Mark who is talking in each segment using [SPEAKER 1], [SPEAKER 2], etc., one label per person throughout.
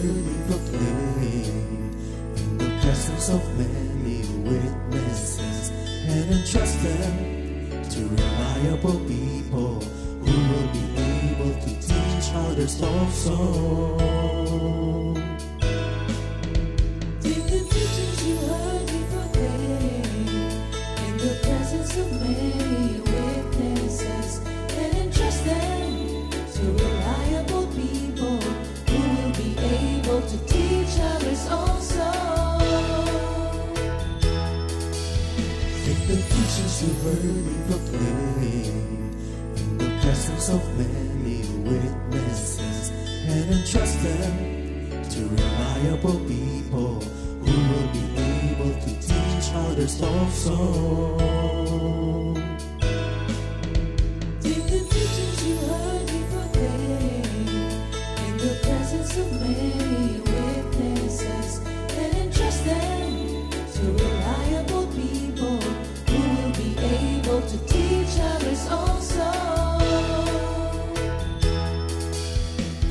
[SPEAKER 1] worthy proclaim in the presence of many witnesses, and entrust them to reliable people who will be able to teach others also.
[SPEAKER 2] Take the teachings you heard me proclaim in the presence of many witnesses, and entrust them to reliable people who will be able to teach others also.
[SPEAKER 1] Take the teachings you heard me proclaim in the presence of many witnesses, and entrust them to reliable people who will be able to teach others also.
[SPEAKER 2] Take the teachings you heard me proclaim in the presence of many witnesses, and entrust them to reliable people who will be able to teach others also.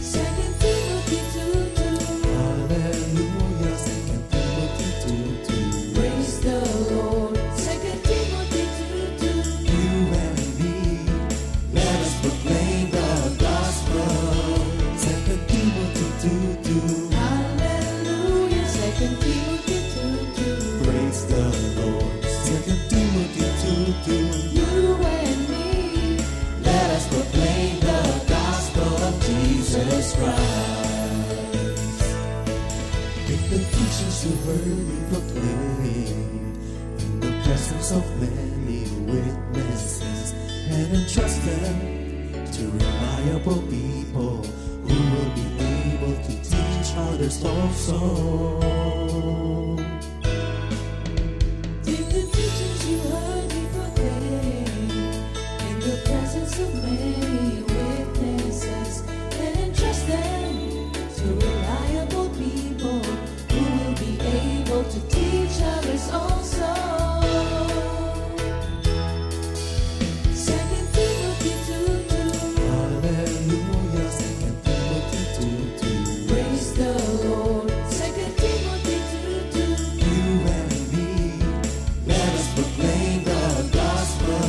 [SPEAKER 2] 2 Timothy 2:2.
[SPEAKER 1] Hallelujah, 2 Timothy 2:2.
[SPEAKER 2] Praise the Lord. 2 Timothy 2:2.
[SPEAKER 1] You and me, let us proclaim the gospel. 2 Timothy 2:2.
[SPEAKER 2] Hallelujah. 2 Timothy 2:2.
[SPEAKER 1] Praise the Lord. 2 Timothy 2:2.
[SPEAKER 2] You and me,
[SPEAKER 1] Let us proclaim the gospel of Jesus Christ. Take the teachings you heard me proclaim in the presence of many witnesses, and entrust them to reliable people who will be able to teach others also.
[SPEAKER 2] take the teachings you heard me proclaim in the presence of many witnesses, and entrust them to reliable people who will be able to teach others also. 2 Timothy 2:2.
[SPEAKER 1] Hallelujah, 2 Timothy 2:2.
[SPEAKER 2] Praise the Lord. 2 Timothy 2:2.
[SPEAKER 1] You and me, let us proclaim the gospel.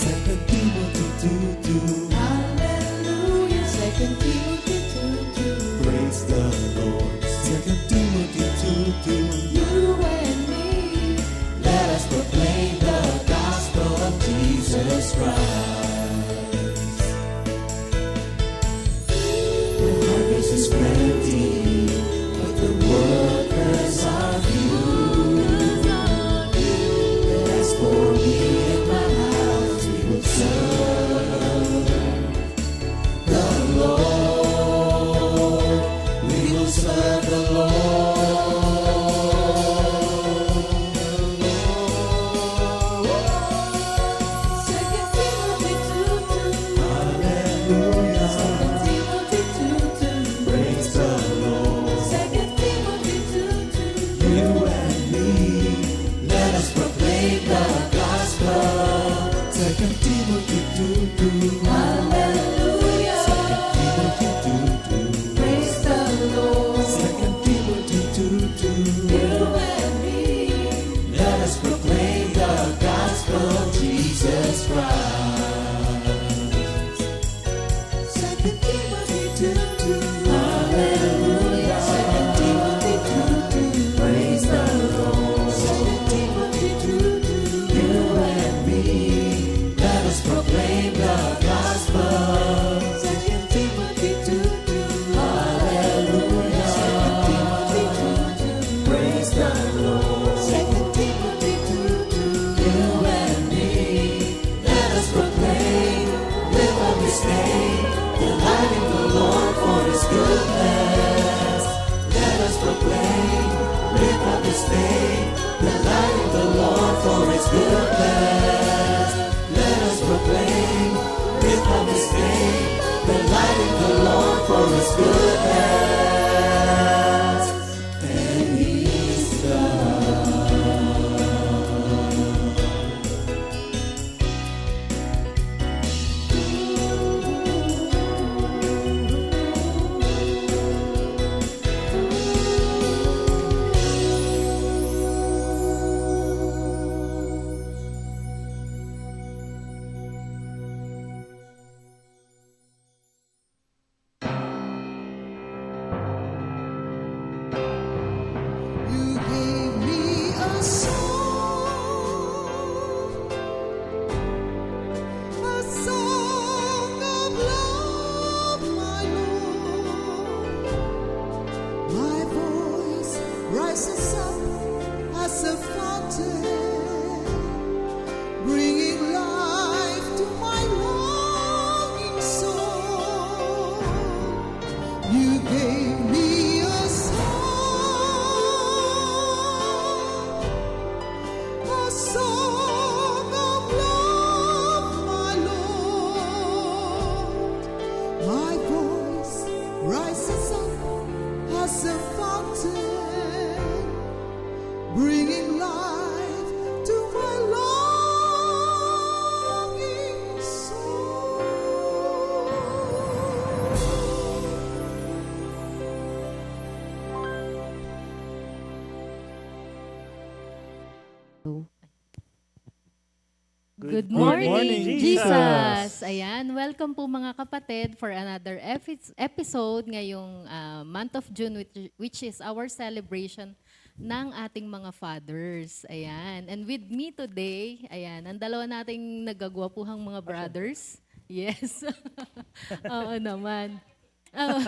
[SPEAKER 1] 2 Timothy 2:2.
[SPEAKER 2] Hallelujah. 2 Timothy 2:2.
[SPEAKER 1] Praise the Lord. 2 Timothy 2:2.
[SPEAKER 2] You and me,
[SPEAKER 1] Let us proclaim the gospel of Jesus Christ. The harvest is plenty, but the workers are few. As for me and my house, we will serve the Lord. We will serve the Lord.
[SPEAKER 2] 2 Timothy 2:2.
[SPEAKER 1] Hallelujah.
[SPEAKER 2] 2 Timothy 2:2.
[SPEAKER 1] Praise the Lord.
[SPEAKER 2] 2 Timothy 2:2.
[SPEAKER 1] You and me, let us proclaim the gospel. 2 Timothy 2:2.
[SPEAKER 2] Hallelujah.
[SPEAKER 1] 2 Timothy 2:2.
[SPEAKER 2] Praise the Lord.
[SPEAKER 1] 2 Timothy 2:2.
[SPEAKER 2] You and me,
[SPEAKER 1] Let us proclaim the gospel of Jesus Christ.
[SPEAKER 2] 2 Timothy 2:2.
[SPEAKER 1] Hallelujah.
[SPEAKER 2] 2 Timothy 2:2.
[SPEAKER 1] Praise the Lord.
[SPEAKER 2] 2 Timothy 2:2.
[SPEAKER 1] You and me, let us proclaim the gospel.
[SPEAKER 2] 2 Timothy 2:2.
[SPEAKER 1] Hallelujah.
[SPEAKER 2] 2 Timothy 2:2.
[SPEAKER 1] Praise the Lord.
[SPEAKER 2] 2 Timothy 2:2.
[SPEAKER 1] You and me, let us proclaim, live up His name, delighting the Lord for His goodness. Let us proclaim, live up His name, delighting the Lord for His goodness. Let us proclaim, live up His name, delighting the Lord for His goodness. And He's God.
[SPEAKER 2] Good
[SPEAKER 3] morning,
[SPEAKER 2] morning,
[SPEAKER 3] Jesus!
[SPEAKER 2] Jesus! Ayan, welcome po mga kapatid for another episode ngayong month of June, which is our celebration ng ating mga fathers. Ayan, and with me today, ayan, ang dalawa nating nagagwapuhang mga brothers. Yes. Oo naman. Oh,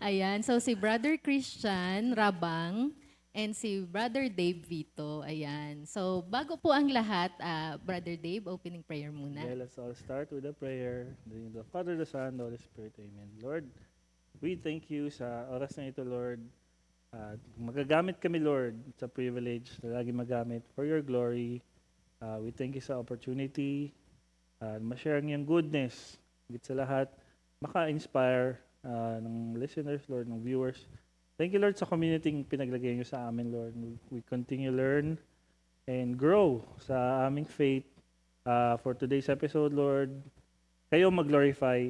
[SPEAKER 2] ayan, so si Brother Christian Rabang and si Brother Dave Vito. Ayan. So bago po ang lahat, Brother Dave, opening prayer muna.
[SPEAKER 3] Okay, let's all start with a prayer. In the name of the Father, the Son, the Holy Spirit. Amen. Lord, we thank you sa oras na ito, Lord. Magagamit kami, Lord. It's a privilege na lagi magamit for your glory. We thank you sa opportunity. Ma-share ang iyong goodness. Higit sa lahat, maka-inspire ng listeners, Lord, ng viewers. Thank you, Lord, sa community pinaglagay niyo sa amin, Lord. We continue learn and grow sa aming faith. For today's episode, Lord, kayo mag-glorify.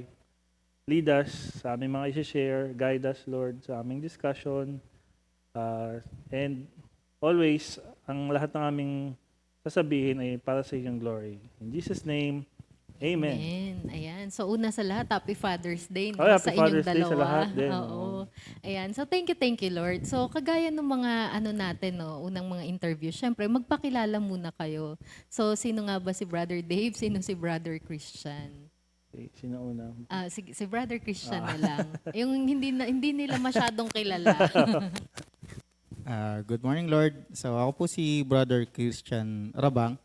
[SPEAKER 3] Lead us sa aming mga isi-share. Guide us, Lord, sa aming discussion. And always, ang lahat ng aming sasabihin ay para sa iyong glory. In Jesus' name, Amen.
[SPEAKER 2] Ayan. So una sa lahat, Happy Father's Day no?
[SPEAKER 3] Oh, Happy
[SPEAKER 2] Sa inyong
[SPEAKER 3] Father's Day
[SPEAKER 2] dalawa.
[SPEAKER 3] sa lahat din.
[SPEAKER 2] Oo. Ayan. So thank you Lord. So kagaya ng mga natin, no, unang mga interview, syempre magpakilala muna kayo. So sino nga ba si Brother Dave? Sino si Brother Christian?
[SPEAKER 3] Okay, sino una?
[SPEAKER 2] Si Brother Christian na lang. Yung hindi nila masyadong kilala.
[SPEAKER 4] Good morning, Lord. So ako po si Brother Christian Rabang.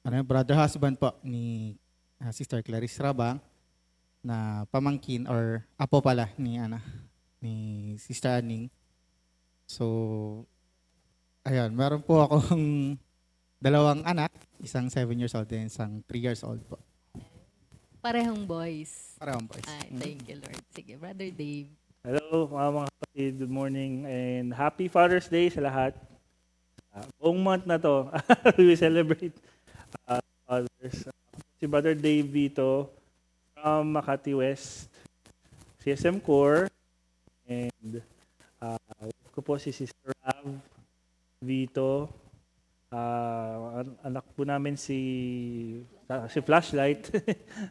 [SPEAKER 4] Brother husband po ni Sister Clarice Rabang na pamangkin or apo pala ni Sister Aning. So ayun, meron po akong dalawang anak, isang 7 years old and isang 3 years old po.
[SPEAKER 2] Parehong boys.
[SPEAKER 4] Parehong boys.
[SPEAKER 2] Ay, thank you Lord. Sige, Brother Dave.
[SPEAKER 3] Hello, mga kapatid. Good morning and Happy Father's Day sa lahat. Buong month na to, we celebrate fathers. Si Brother Dave Vito from Makati West, CSM Core, and wife ko po si Sister Rav Vito. Anak po namin si Flashlight.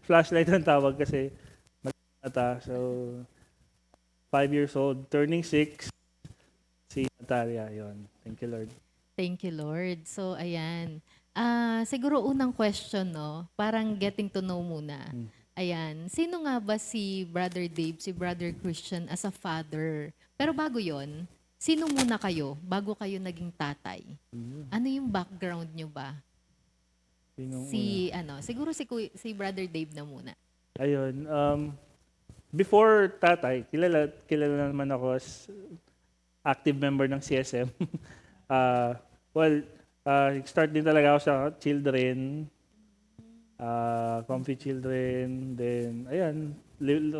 [SPEAKER 3] Flashlight ang tawag kasi mata. So 5 years old, turning 6, si Natalia. Yon. Thank you, Lord.
[SPEAKER 2] Thank you, Lord. So, ayan. Siguro unang question, no? Parang getting to know muna. Ayan. Sino nga ba si Brother Dave, si Brother Christian as a father? Pero bago yon, sino muna kayo bago kayo naging tatay? Ano yung background nyo ba?
[SPEAKER 3] Sino
[SPEAKER 2] Siguro si Brother Dave na muna.
[SPEAKER 3] Ayun. Before tatay, kilala naman ako as active member ng CSM. Start din talaga ako sa children, Comfy Children, then, ayan,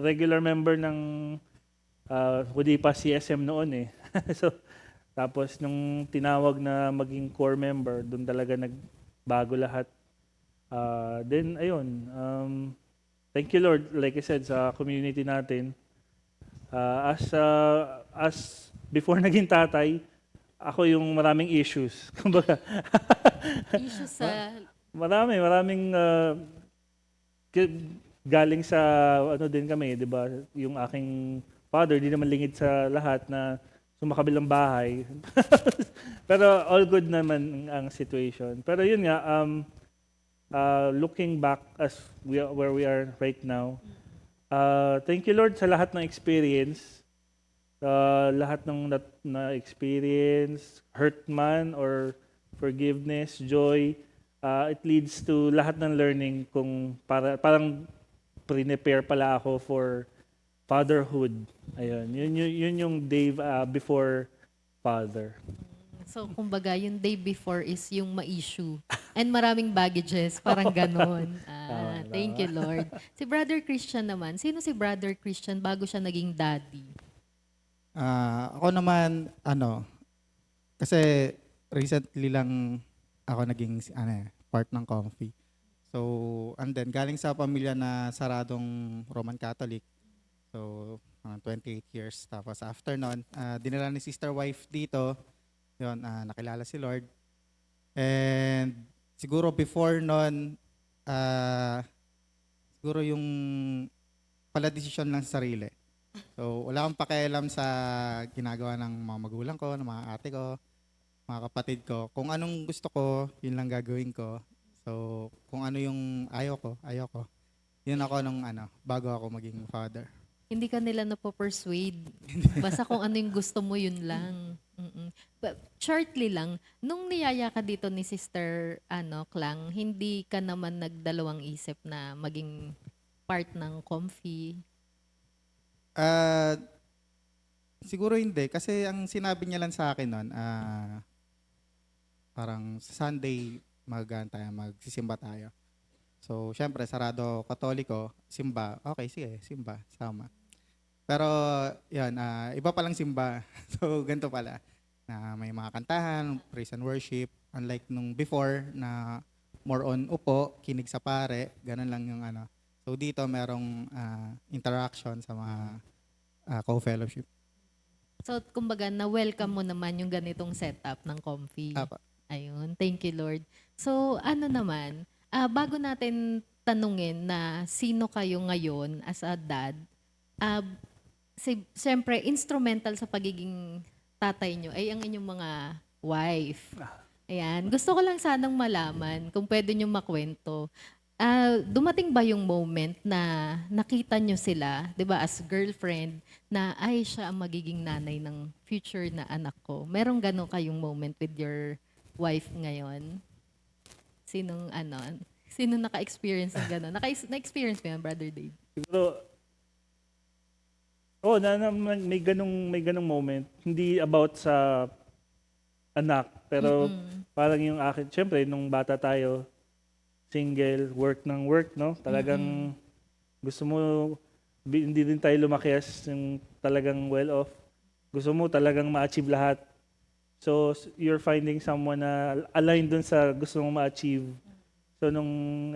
[SPEAKER 3] regular member ng hindi pa CSM noon eh. So, tapos nung tinawag na maging core member, doon talaga nagbago lahat. Then, ayun, thank you Lord, like I said, sa community natin. As before naging tatay, ako yung maraming issues. Kumbaga,
[SPEAKER 2] Issues sa...
[SPEAKER 3] maraming galing sa din kami, 'di ba? Yung aking father, di naman lingid sa lahat na sumakabilang bahay. Pero all good naman ang situation. Pero yun nga, looking back where we are right now, thank you Lord sa lahat ng experience. Lahat ng na-experience, hurt man or forgiveness, joy, it leads to lahat ng learning kung parang prepare pala ako for fatherhood. Ayun, yun yung Dave before father.
[SPEAKER 2] So, kumbaga, yung day before is yung ma-issue. And maraming baggages, parang ganon. Thank you, Lord. Si Brother Christian naman, sino si Brother Christian bago siya naging daddy?
[SPEAKER 4] Ako naman, kasi recently lang ako naging part ng Comfy. So, and then galing sa pamilya na saradong Roman Catholic. So, 28 years. Tapos after nun, dinala ni sister wife dito. Yun, nakilala si Lord. And siguro before nun, siguro yung pala desisyon lang sa sarili. So, wala akong pakialam sa ginagawa ng mga magulang ko, ng mga ate ko, mga kapatid ko. Kung anong gusto ko, yun lang gagawin ko. So, kung ano yung ayaw ko. Yun ako nung bago ako maging father.
[SPEAKER 5] Hindi ka nila napo-persuade. Basta kung ano yung gusto mo, yun lang. But shortly lang, nung niyaya ka dito ni Sister Klang, hindi ka naman nagdalawang isip na maging part ng Comfy?
[SPEAKER 4] Siguro hindi. Kasi ang sinabi niya lang sa akin nun, parang sa Sunday, magsisimba tayo. So, syempre, sarado katoliko, simba. Okay, sige, simba, sama. Pero, yun, iba palang simba. So, ganito pala. Na may mga kantahan, praise and worship. Unlike nung before na more on upo, kinig sa pare, ganun lang yung So, dito merong interaction sa mga co-fellowship.
[SPEAKER 5] So, kumbaga, na-welcome mo naman yung ganitong setup ng Comfy.
[SPEAKER 4] Apa.
[SPEAKER 5] Ayun, thank you, Lord. So, naman, bago natin tanungin na sino kayo ngayon as a dad, siyempre, instrumental sa pagiging tatay nyo ay ang inyong mga wife. Ayan. Gusto ko lang sanang malaman kung pwede nyo makwento. Dumating ba yung moment na nakita nyo sila, di ba, as girlfriend, na ay siya ang magiging nanay ng future na anak ko? Merong gano'n kayong moment with your wife ngayon? Sinong naka-experience ng gano'n? Na-experience mo yan, Brother Dave?
[SPEAKER 3] Siguro, may ganong moment. Hindi about sa anak, pero parang yung akin, syempre, nung bata tayo, single, work ng work, no? Talagang gusto mo, hindi din tayo lumaki as yung talagang well-off. Gusto mo talagang ma-achieve lahat. So, you're finding someone na aligned dun sa gusto mong ma-achieve. So, nung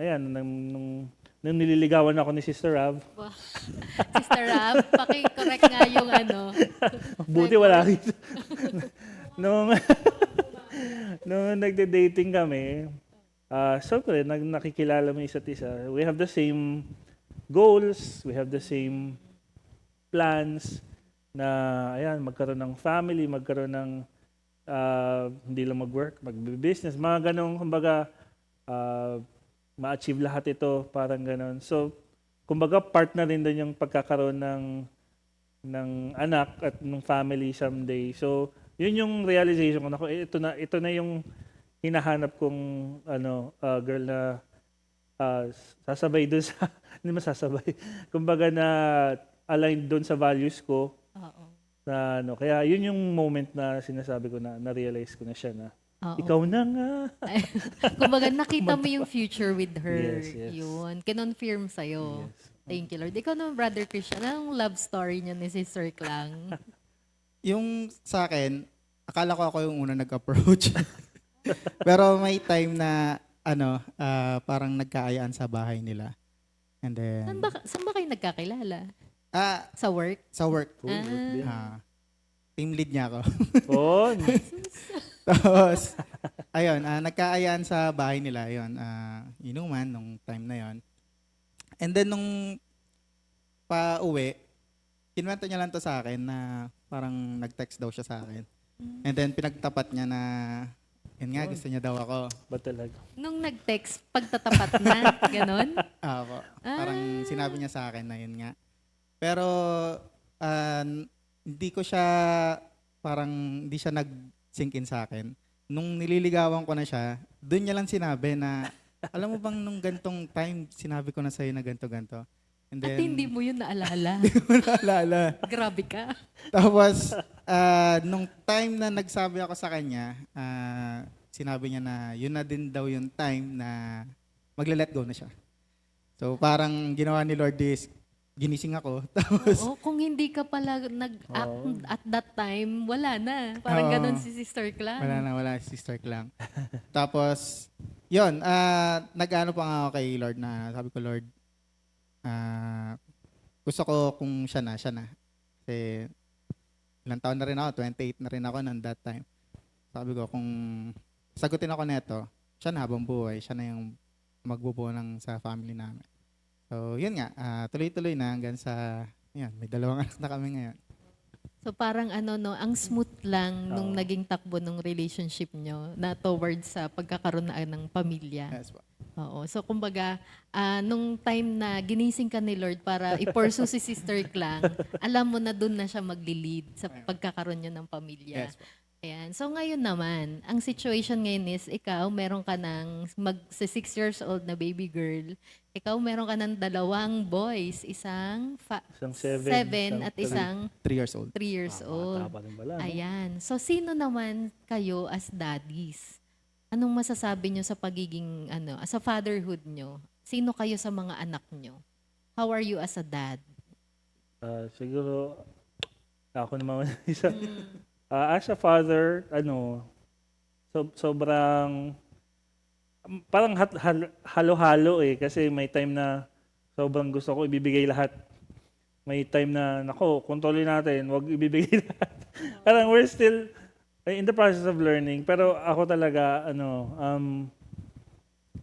[SPEAKER 3] nililigawan ako ni Sister Rav,
[SPEAKER 5] Wow. Sister Rav, paki-correct nga yung
[SPEAKER 3] buti wala rin. nung nagde-dating kami, siyempre, nakikilala mo isa't isa. We have the same goals, we have the same plans na, ayan, magkaroon ng family, magkaroon ng, hindi lang mag-work, mag-business, mga ganong, kumbaga, ma-achieve lahat ito, parang ganon. So, kumbaga, part na rin doon yung pagkakaroon ng anak at ng family someday. So, yun yung realization ko na, ito na yung hinahanap kong girl na sasabay doon sa hindi masasabay. Kumbaga na aligned doon sa values ko.
[SPEAKER 5] Oo.
[SPEAKER 3] Na kaya yun yung moment na sinasabi ko na na-realize ko na siya na
[SPEAKER 5] Oo.
[SPEAKER 3] ikaw na nga.
[SPEAKER 5] Kumbaga, nakita mo yung future with her.
[SPEAKER 3] Yes.
[SPEAKER 5] Yun. Kinonfirm sa'yo.
[SPEAKER 3] Yes.
[SPEAKER 5] Thank you, Lord. Ikaw naman, Brother Christian, anong love story niya ni Sister Klang?
[SPEAKER 4] Yung sa akin, akala ko ako yung una nag-approach. Pero may time na parang nagkaayaan sa bahay nila. And then
[SPEAKER 5] Saan ba kayo nagkakilala?
[SPEAKER 4] sa
[SPEAKER 5] Sa work?
[SPEAKER 4] work.
[SPEAKER 5] Ah.
[SPEAKER 4] Team lead niya ako.
[SPEAKER 3] Oh,
[SPEAKER 4] Tapos ayun, nagkaayaan sa bahay nila, ayun, inuman nung time na yon. And then nung pa-uwi, kinuwento niya lang to sa akin na parang nag-text daw siya sa akin. And then pinagtapat niya na yun nga, gusto niya daw ako.
[SPEAKER 3] ba talaga?
[SPEAKER 5] Nung nag-text, pagtatapat na, ganon?
[SPEAKER 4] Ako. Parang sinabi niya sa akin na yun nga. Pero hindi siya nag-sink in sa akin. Nung nililigawan ko na siya, doon niya lang sinabi na, alam mo bang nung gantong time, sinabi ko na sa'yo na ganto-ganto. And
[SPEAKER 5] At
[SPEAKER 4] then,
[SPEAKER 5] hindi mo yun naalala.
[SPEAKER 4] naalala.
[SPEAKER 5] Grabe ka.
[SPEAKER 4] Tapos, nung time na nagsabi ako sa kanya, sinabi niya na yun na din daw yung time na magle-let go na siya. So, parang ginawa ni Lord is, ginising ako. Tapos,
[SPEAKER 5] Oo, kung hindi ka pala nag-act at that time, wala na. Parang
[SPEAKER 4] Oo.
[SPEAKER 5] ganon si Sister Klang.
[SPEAKER 4] wala si Sister Klang. Tapos, yun, nag-ano pa nga ako kay Lord na, sabi ko, Lord, gusto ko kung siya na. Kasi, ilang taon na rin ako, 28 na rin ako nung that time. Sabi ko, kung sagutin ako neto, siya na habang buhay, siya na yung magbubuo ng sa family namin. So, yun nga, tuloy-tuloy na hanggang sa, yan, may 2 anak na kami ngayon.
[SPEAKER 5] So parang ano no, ang smooth lang nung
[SPEAKER 3] Oo.
[SPEAKER 5] naging takbo ng relationship nyo na towards sa pagkakaroon na ng pamilya.
[SPEAKER 4] Yes po.
[SPEAKER 5] Oo. So kumbaga, nung time na ginising ka ni Lord para i-pursue si Sister Klang, alam mo na doon na siya magli-lead sa pagkakaroon niyo ng pamilya.
[SPEAKER 4] Yes po.
[SPEAKER 5] Ayan. So ngayon naman, ang situation ngayon is ikaw meron ka ng 6 years old na baby girl. Ikaw meron ka ng 2 boys, isang
[SPEAKER 3] Isang
[SPEAKER 5] 7 at
[SPEAKER 3] three.
[SPEAKER 5] isang
[SPEAKER 4] 3 years old.
[SPEAKER 5] 3 years old.
[SPEAKER 3] Bata pa rin pala, no?
[SPEAKER 5] Ayan. So, sino naman kayo as daddies? Anong masasabi nyo sa pagiging, sa fatherhood nyo? Sino kayo sa mga anak nyo? How are you as a dad?
[SPEAKER 3] Siguro, ako naman isa. As a father, sobrang, parang halo-halo eh. Kasi may time na sobrang gusto ko ibibigay lahat. May time na, nako, kontrolin natin, wag ibibigay lahat. Parang we're still in the process of learning. Pero ako talaga,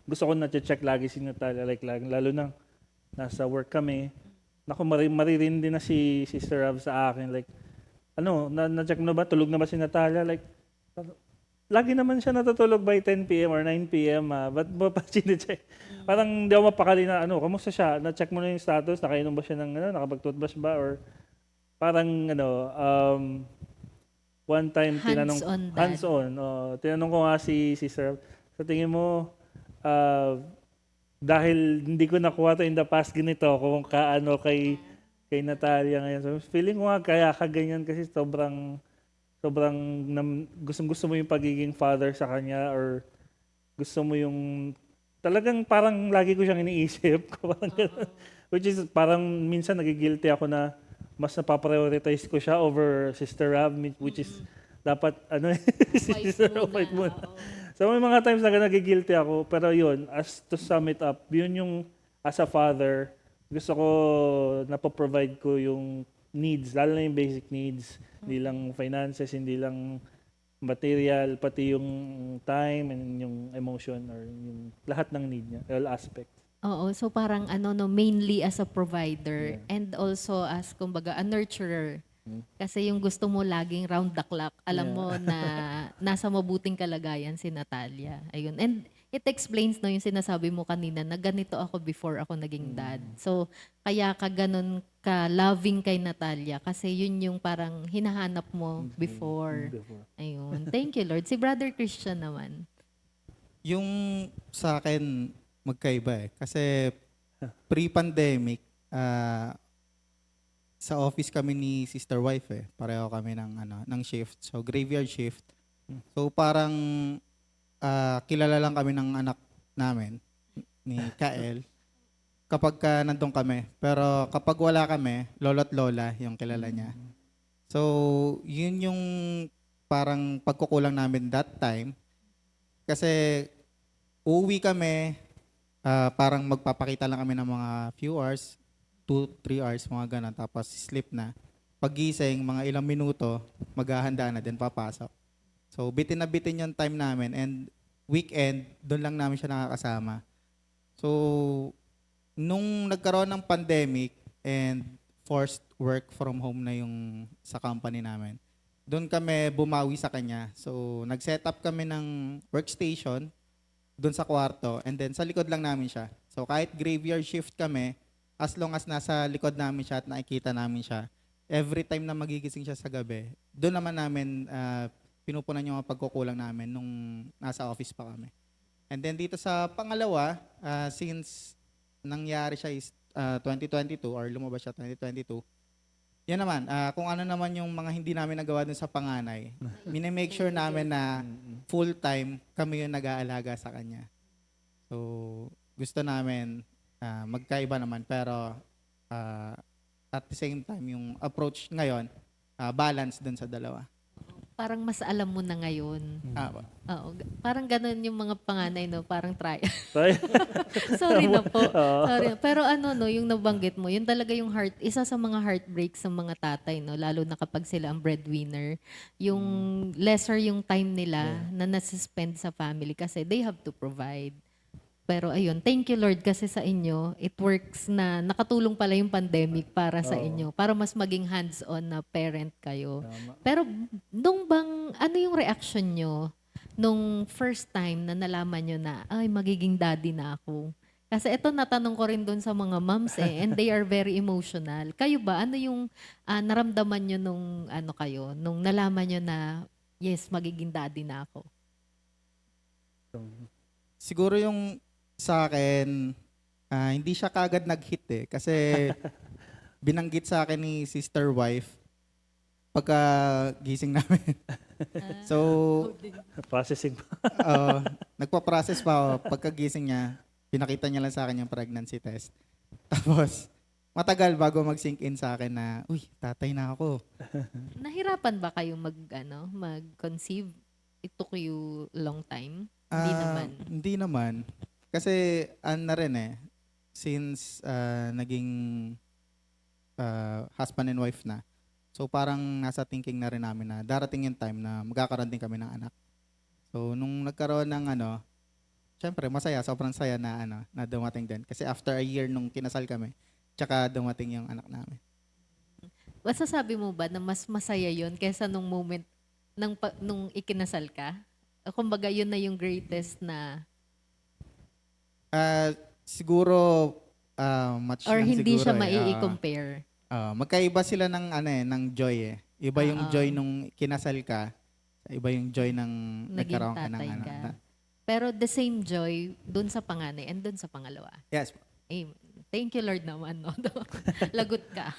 [SPEAKER 3] gusto ko na-check lagi si Natalia, like, lalo na nasa work kami. Naku, maririndi na si Sister Rav sa akin. Like, na-check mo na ba? Tulog na ba si Natalia? Like, lagi naman siya natutulog by 10 p.m. or 9 p.m. Ba't mo pa sinecheck? Parang hindi ako mapakali na, kamusta siya? Na-check mo na yung status? Nakainom ba siya ng, nakapag-toothbrush ba? Or parang, one time tinanong,
[SPEAKER 5] Hands-on dad.
[SPEAKER 3] hands-on. Tinanong ko nga si Sister Rav, sa tingin mo, dahil hindi ko nakuha to in the past ganito, kung kaano kay Natalia ngayon. So, feeling ko nga kaya kaganyan kasi sobrang gustong-gusto mo yung pagiging father sa kanya or gusto mo yung talagang parang lagi ko siyang iniisip. Parang ganun. Which is parang minsan nagigilty ako na mas napaprioritize ko siya over Sister Rav, which is dapat si Sister Rav fight muna. So may mga times na nagigilty ako, pero yun, as to sum it up, yun yung as a father, gusto ko napoprovide ko yung needs, lalo na yung basic needs, hindi lang finances, hindi lang material, pati yung time and yung emotion or yung lahat ng need niya, all aspects.
[SPEAKER 5] Oo. So, parang mainly as a provider and also as, kumbaga, a nurturer. Kasi yung gusto mo laging round the clock, alam mo na nasa mabuting kalagayan si Natalia. Ayun. And it explains yung sinasabi mo kanina na ganito ako before ako naging dad. So, kaya ka ganun ka loving kay Natalia kasi yun yung parang hinahanap mo before. Ayun. Thank you, Lord. Si Brother Christian naman.
[SPEAKER 4] Yung sa akin, magkaiba eh. Kasi pre-pandemic, sa office kami ni Sister Wife eh. Pareho kami ng shift. So, graveyard shift. So, parang kilala lang kami ng anak namin, ni Kael, kapag nandun kami. Pero kapag wala kami, lolo't lola yung kilala niya. So, yun yung parang pagkukulang namin that time. Kasi uuwi kami, parang magpapakita lang kami ng mga few hours, 2-3 hours, mga ganun. Tapos sleep na. Paggising, mga ilang minuto, maghahanda na din, papasok. So, bitin na bitin yung time namin and weekend, doon lang namin siya nakakasama. So, nung nagkaroon ng pandemic and forced work from home na yung sa company namin, doon kami bumawi sa kanya. So, nag-set up kami ng workstation doon sa kwarto and then sa likod lang namin siya. So, kahit graveyard shift kami, as long as nasa likod namin siya at nakikita namin siya, every time na magigising siya sa gabi, doon naman namin pinupunan yung mga pagkukulang namin nung nasa office pa kami. And then dito sa pangalawa, since nangyari siya is 2022 or lumabas siya 2022, yan naman, kung ano naman yung mga hindi namin nagawa dun sa panganay, minimake sure namin na full-time kami yung nag-aalaga sa kanya. So, gusto namin magkaiba naman, pero at the same time, yung approach ngayon, balance dun sa dalawa.
[SPEAKER 5] parang mas alam mo na ngayon.
[SPEAKER 4] Ah,
[SPEAKER 5] Oo, parang ganun yung mga panganay, no? Parang try.
[SPEAKER 3] Tayo.
[SPEAKER 5] Sorry na po. Sorry. Pero ano, no, yung nabanggit mo, yun talaga yung isa sa mga heartbreaks ng mga tatay, no? Lalo na kapag sila ang breadwinner. Yung lesser yung time nila na nasuspend sa family kasi they have to provide. Pero ayun, thank you Lord kasi sa inyo, it works na nakatulong pala yung pandemic para sa inyo, para mas maging hands-on na parent kayo.
[SPEAKER 3] Tama.
[SPEAKER 5] Pero ano yung reaction nyo nung first time na nalaman nyo na, ay, magiging daddy na ako? Kasi ito natanong ko rin doon sa mga moms and they are very emotional. Kayo ba, ano yung naramdaman nyo nung nalaman nyo na, yes, magiging daddy na ako?
[SPEAKER 4] siguro yung sa akin, hindi siya kaagad nag-hit eh. Kasi binanggit sa akin ni sister wife pagka gising namin. So,
[SPEAKER 3] Processing pa.
[SPEAKER 4] nagpa-process pa ako. Pagkagising niya, pinakita niya lang sa akin yung pregnancy test. Tapos, matagal bago mag-sink in sa akin na, uy, tatay na ako.
[SPEAKER 5] Nahirapan ba kayo mag-conceive? It took you long time? Hindi naman.
[SPEAKER 4] Hindi naman. Kasi, na rin eh, since naging husband and wife na, so parang nasa thinking na rin namin na darating yung time na magkakaroon din kami ng anak. So, nung nagkaroon ng syempre, masaya, sobrang saya na na dumating din. Kasi after a year nung kinasal kami, tsaka dumating yung anak namin.
[SPEAKER 5] Masasabi mo ba na mas masaya yon kaysa nung moment nung ikinasal ka? Kumbaga, yun na yung greatest na,
[SPEAKER 4] Siguro, much
[SPEAKER 5] or
[SPEAKER 4] lang
[SPEAKER 5] hindi
[SPEAKER 4] siguro
[SPEAKER 5] siya
[SPEAKER 4] eh.
[SPEAKER 5] mai-compare?
[SPEAKER 4] Magkaiba sila ng joy eh. Iba yung
[SPEAKER 5] Oo.
[SPEAKER 4] joy nung kinasal ka, iba yung joy ng
[SPEAKER 5] Naging
[SPEAKER 4] nagkaroon ka ng
[SPEAKER 5] tatay
[SPEAKER 4] anak.
[SPEAKER 5] ka. Pero the same joy dun sa panganay and dun sa pangalawa.
[SPEAKER 4] Yes.
[SPEAKER 5] Amen. Thank you Lord naman. No? Lagot ka.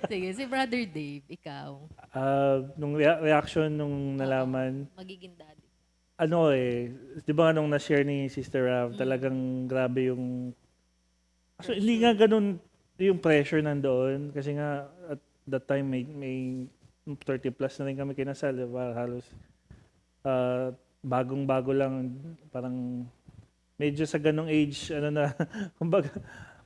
[SPEAKER 5] Sige, si Brother Dave, ikaw.
[SPEAKER 3] Nung reaction nung nalaman,
[SPEAKER 5] Magiging daddy.
[SPEAKER 3] di ba nung na-share ni Sister Rav, talagang grabe yung, so, hindi nga ganun yung pressure nandoon, kasi nga at that time may 30 plus na rin kami kinasal, diba? Halos bagong-bago lang, parang medyo sa ganong age, kumbaga,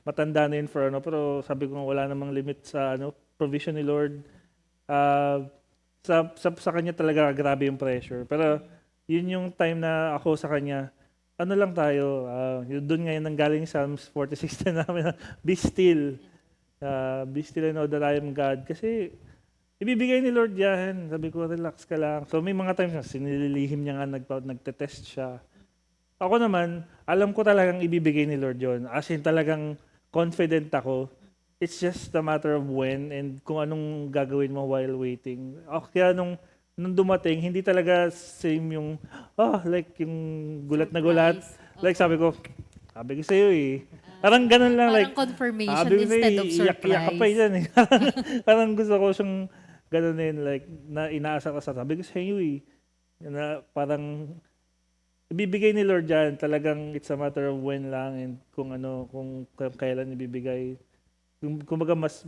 [SPEAKER 3] matanda na yun pero sabi ko wala namang limit sa provision ni Lord. Sa kanya talaga grabe yung pressure. Pero yun yung time na ako sa kanya, lang tayo, doon ngayon nanggaling Psalms 46 na namin, be still and know that I am God. Kasi ibibigay ni Lord yan. Sabi ko, relax ka lang. So may mga times na sinililihim niya nga, nagtetest siya. Ako naman, alam ko talagang ibibigay ni Lord yon. As in talagang confident ako. It's just a matter of when and kung anong gagawin mo while waiting. Kaya nung dumating, hindi talaga same yung, like yung gulat na gulat.
[SPEAKER 5] Surprise.
[SPEAKER 3] Like sabi ko sa'yo eh. Parang ganun lang.
[SPEAKER 5] Parang
[SPEAKER 3] Like,
[SPEAKER 5] confirmation
[SPEAKER 3] sabi ko
[SPEAKER 5] instead of
[SPEAKER 3] iyak ka pa
[SPEAKER 5] surprise.
[SPEAKER 3] yan eh. Parang gusto ko siyang gano'n like, na inaasa ka sa sabi ko sa'yo eh. Na parang, ibibigay ni Lord dyan, talagang it's a matter of when lang and kung kailan ibibigay. Kumbaga mas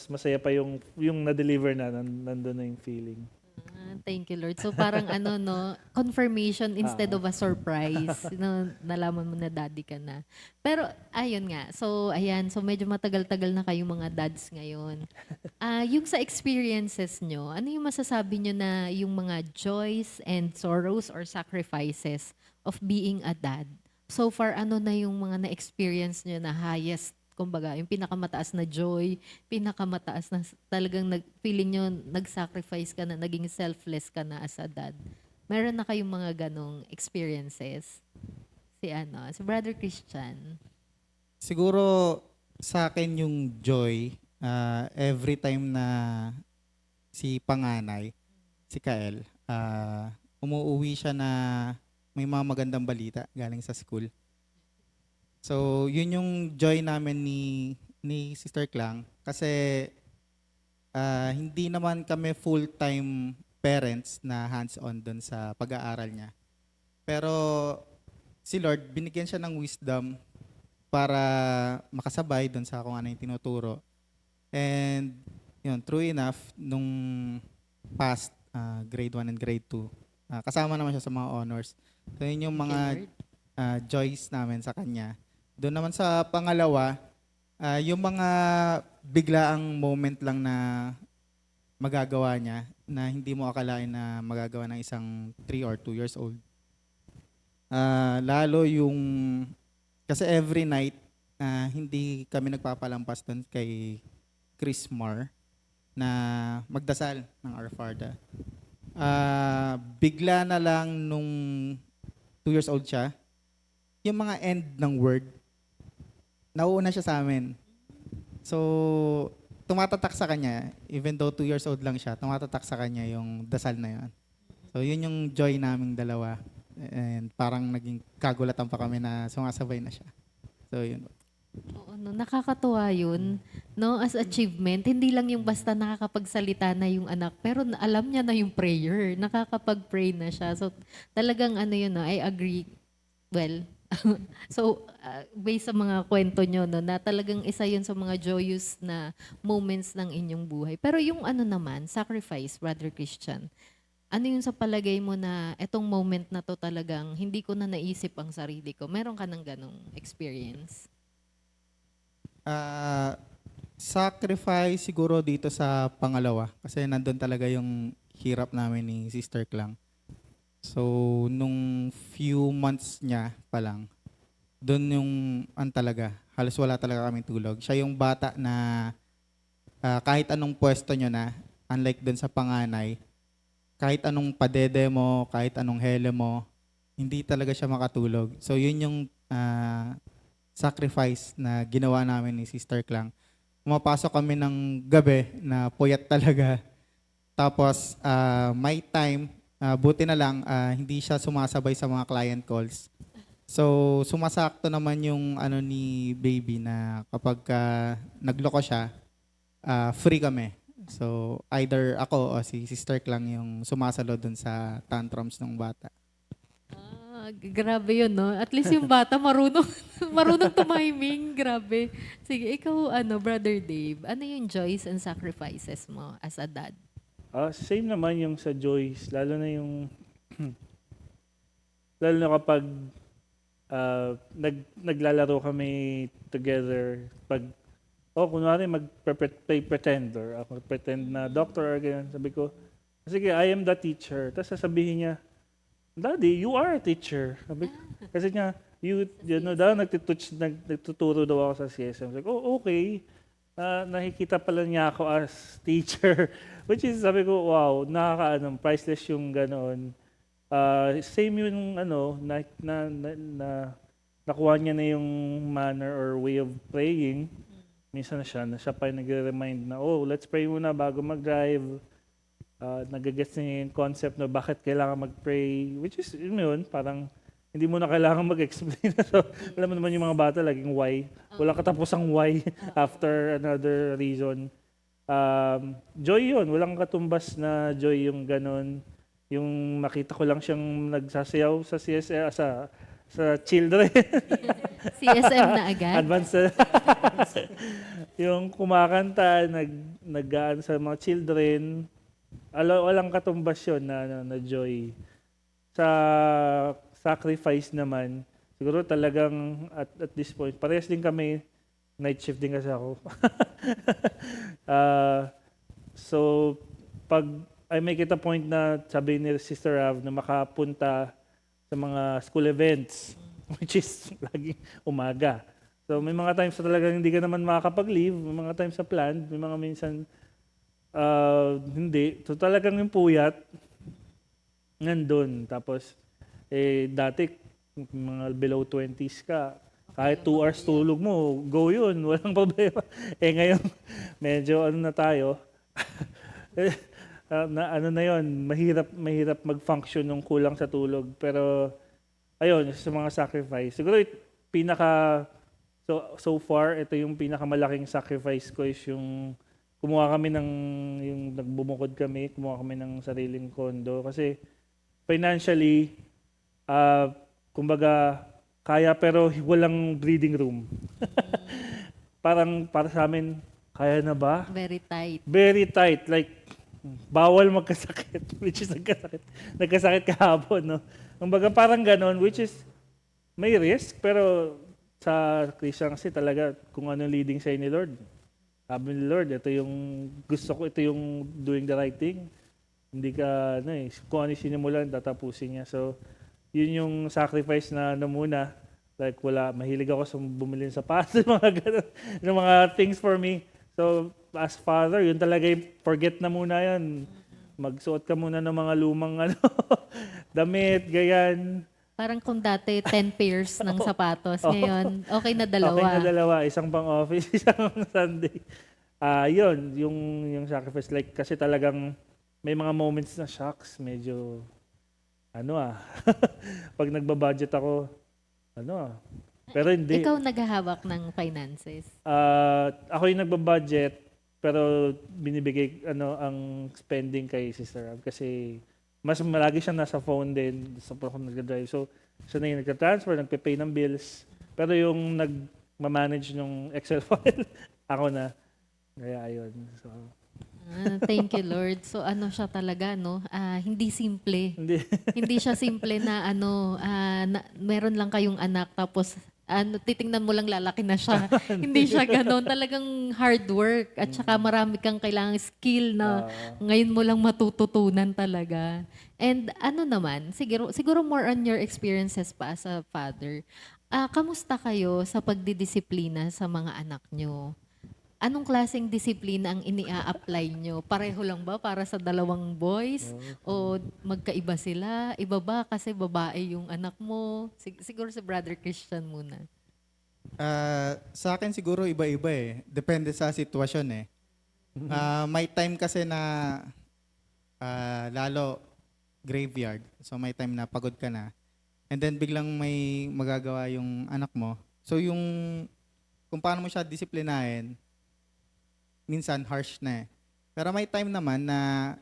[SPEAKER 3] masaya pa yung na-deliver na, nandun na yung feeling.
[SPEAKER 5] Thank you Lord. So parang confirmation instead of a surprise. Nalaman mo na daddy ka na. Pero ayun nga. So medyo matagal-tagal na kayong mga dads ngayon. Yung sa experiences nyo, ano yung masasabi nyo na yung mga joys and sorrows or sacrifices of being a dad? So far, ano na yung mga na-experience nyo na highest, kumbaga, yung pinakamataas na joy, pinakamataas na talagang feeling nyo, nag-sacrifice ka na, naging selfless ka na as a dad. Meron na kayong mga ganong experiences? Si Brother Christian.
[SPEAKER 4] Siguro sa akin yung joy, every time na si panganay, si Kael, umuuwi siya na may mga magandang balita galing sa school. So, yun yung joy namin ni Sister Klang kasi hindi naman kami full-time parents na hands-on doon sa pag-aaral niya. Pero si Lord, binigyan siya ng wisdom para makasabay doon sa kung ano yung tinuturo. And yun, true enough, nung passed grade 1 and grade 2. Kasama naman siya sa mga honors. So yun yung mga joys namin sa kanya. Doon naman sa pangalawa, yung mga biglaang moment lang na magagawa niya na hindi mo akalain na magagawa ng isang 3 or 2 years old. Lalo yung, kasi every night, hindi kami nagpapalampas doon kay Chris Mar na magdasal ng Our Father. Bigla na lang nung 2 years old siya, yung mga end ng word, nauuna siya sa amin. So, tumatatak sa kanya, even though 2 years old lang siya, tumatatak sa kanya yung dasal na yun. So, yun yung joy naming dalawa. And parang naging kagulatan pa kami na sumasabay na siya. So, yun.
[SPEAKER 5] Oo, no, nakakatuwa yun. No, as achievement, hindi lang yung basta nakakapagsalita na yung anak, pero alam niya na yung prayer. Nakakapag-pray na siya. So, talagang ano yun, no, I agree. Well, so, based sa mga kwento nyo, no, na talagang isa yun sa mga joyous na moments ng inyong buhay. Pero yung ano naman, sacrifice, Brother Christian, ano yung sa palagay mo na etong moment na to talagang hindi ko na naisip ang sarili ko? Meron ka ng ganong experience?
[SPEAKER 4] Sacrifice siguro dito sa pangalawa kasi nandun talaga yung hirap namin ni Sister Klang. So, nung few months niya pa lang, doon yung talaga, halos wala talaga kaming tulog. Siya yung bata na kahit anong pwesto nyo na, unlike doon sa panganay, kahit anong padede mo, kahit anong hele mo, hindi talaga siya makatulog. So, yun yung sacrifice na ginawa namin ni Sister Klang. Pumapasok kami ng gabi na puyat talaga. Tapos, may time, buti na lang, hindi siya sumasabay sa mga client calls. So, sumasakto naman yung ano ni baby na kapag nagloko siya, free kami. So, either ako o si Sister Klang yung sumasalo dun sa tantrums ng bata.
[SPEAKER 5] Grabe yun, no? At least yung bata marunong, marunong tumiming. Grabe. Sige, ikaw, Brother Dave, ano yung joys and sacrifices mo as a dad?
[SPEAKER 3] Same naman yung sa joys, lalo na yung lalo na kapag naglalaro kami together, pag kunwari mag-play pretend or ako pretend na doctor or ganyan, sabi ko, sige, I am the teacher. Tapos sasabihin niya, Daddy, you are a teacher. Sabi ko, kasi nga, you know daw, nagtuturo daw ako sa CSM. Sabi ko, okay. Nakikita pala niya ako as teacher. Which is, sabi ko, wow, priceless yung ganoon. Same yung nakuha niya na yung manner or way of praying. Minsan na siya pa yung nagre-remind na, let's pray muna bago mag-drive. Nagagets niya yung concept na bakit kailangan mag-pray. Which is, yun, parang hindi mo na kailangan mag-explain. So, alam mo naman yung mga bata, laging why. Walang katapusang why after another reason. Joy yun. Walang katumbas na joy yung ganon. Yung makita ko lang siyang nagsasayaw sa CSL, sa children.
[SPEAKER 5] CSM na agad?
[SPEAKER 3] Advanced. Yung kumakanta, nag sa mga children. Walang katumbas yun na joy. Sa sacrifice naman, siguro talagang at this point, parehas din kami, night shift din kasi ako. So, pag I make it a point na sabi ni Sister Rav na makapunta sa mga school events, which is laging umaga. So, may mga times na talagang hindi ka naman makakapag-leave, may mga times sa planned, may mga minsan hindi. So, talagang yung puyat, nandun. Tapos, dati, mga below 20s ka, kahit 2 hours tulog mo, go yun, walang problema. Ngayon, medyo na tayo, na yun, mahirap mag-function nung kulang sa tulog. Pero, ayun, sa mga sacrifice. Siguro, so far, ito yung pinakamalaking sacrifice ko is yung kumuha kami yung nagbumukod kami, kumuha kami ng sariling kondo. Kasi, financially, kumbaga, kaya pero walang breathing room. Para sa amin, kaya na ba?
[SPEAKER 5] Very tight.
[SPEAKER 3] Very tight. Like, bawal magkasakit, which is nagkasakit kahapon, no? Kumbaga parang ganon, which is may risk, pero sa Christian kasi talaga kung ano leading sa'yo ni Lord. Sabi ni Lord, ito yung gusto ko, ito yung doing the right thing. Hindi ka, kung ano yung sinimulan, tatapusin niya. So, yun yung sacrifice na muna. Like, mahilig ako sa bumili ng sapatos, mga ganun, yung mga things for me. So, as father, yun talaga forget na muna yan. Magsuot ka muna ng mga lumang damit, ganyan.
[SPEAKER 5] Parang kung dati 10 pairs ng sapatos, ngayon okay na dalawa.
[SPEAKER 3] Okay na dalawa. Isang pang office, isang Sunday. Yun, yung sacrifice. Like, kasi talagang may mga moments na shocks. Medyo, pag nagbabudget ako, pero hindi.
[SPEAKER 5] Ikaw naghahawak ng finances.
[SPEAKER 3] Ako yung nagbabudget, pero binibigay ang spending kay Sister Rab kasi mas malagi siya nasa phone din sa ako nag-drive. So, siya na yung nagka-transfer, nagpe-pay ng bills. Pero yung nag-manage ng Excel file, ako na. Kaya ayun. So,
[SPEAKER 5] Thank you, Lord. So siya talaga, no? Hindi simple.
[SPEAKER 3] hindi.
[SPEAKER 5] Hindi siya simple na meron lang kayong anak tapos titingnan mo lang lalaki na siya. Hindi siya gano'n. Talagang hard work at saka marami kang kailangang skill na ngayon mo lang matututunan talaga. And naman, siguro more on your experiences pa as a father. Kamusta kayo sa pagdidisiplina sa mga anak nyo? Anong klaseng disiplina ang ini-apply nyo? Pareho lang ba para sa dalawang boys? O magkaiba sila? Iba ba kasi babae yung anak mo? Siguro si Brother Christian muna.
[SPEAKER 4] Sa akin siguro iba-iba eh. Depende sa sitwasyon eh. May time kasi na lalo graveyard. So may time na pagod ka na. And then biglang may magagawa yung anak mo. So yung kung paano mo siya disiplinahin, minsan harsh na eh. Pero may time naman na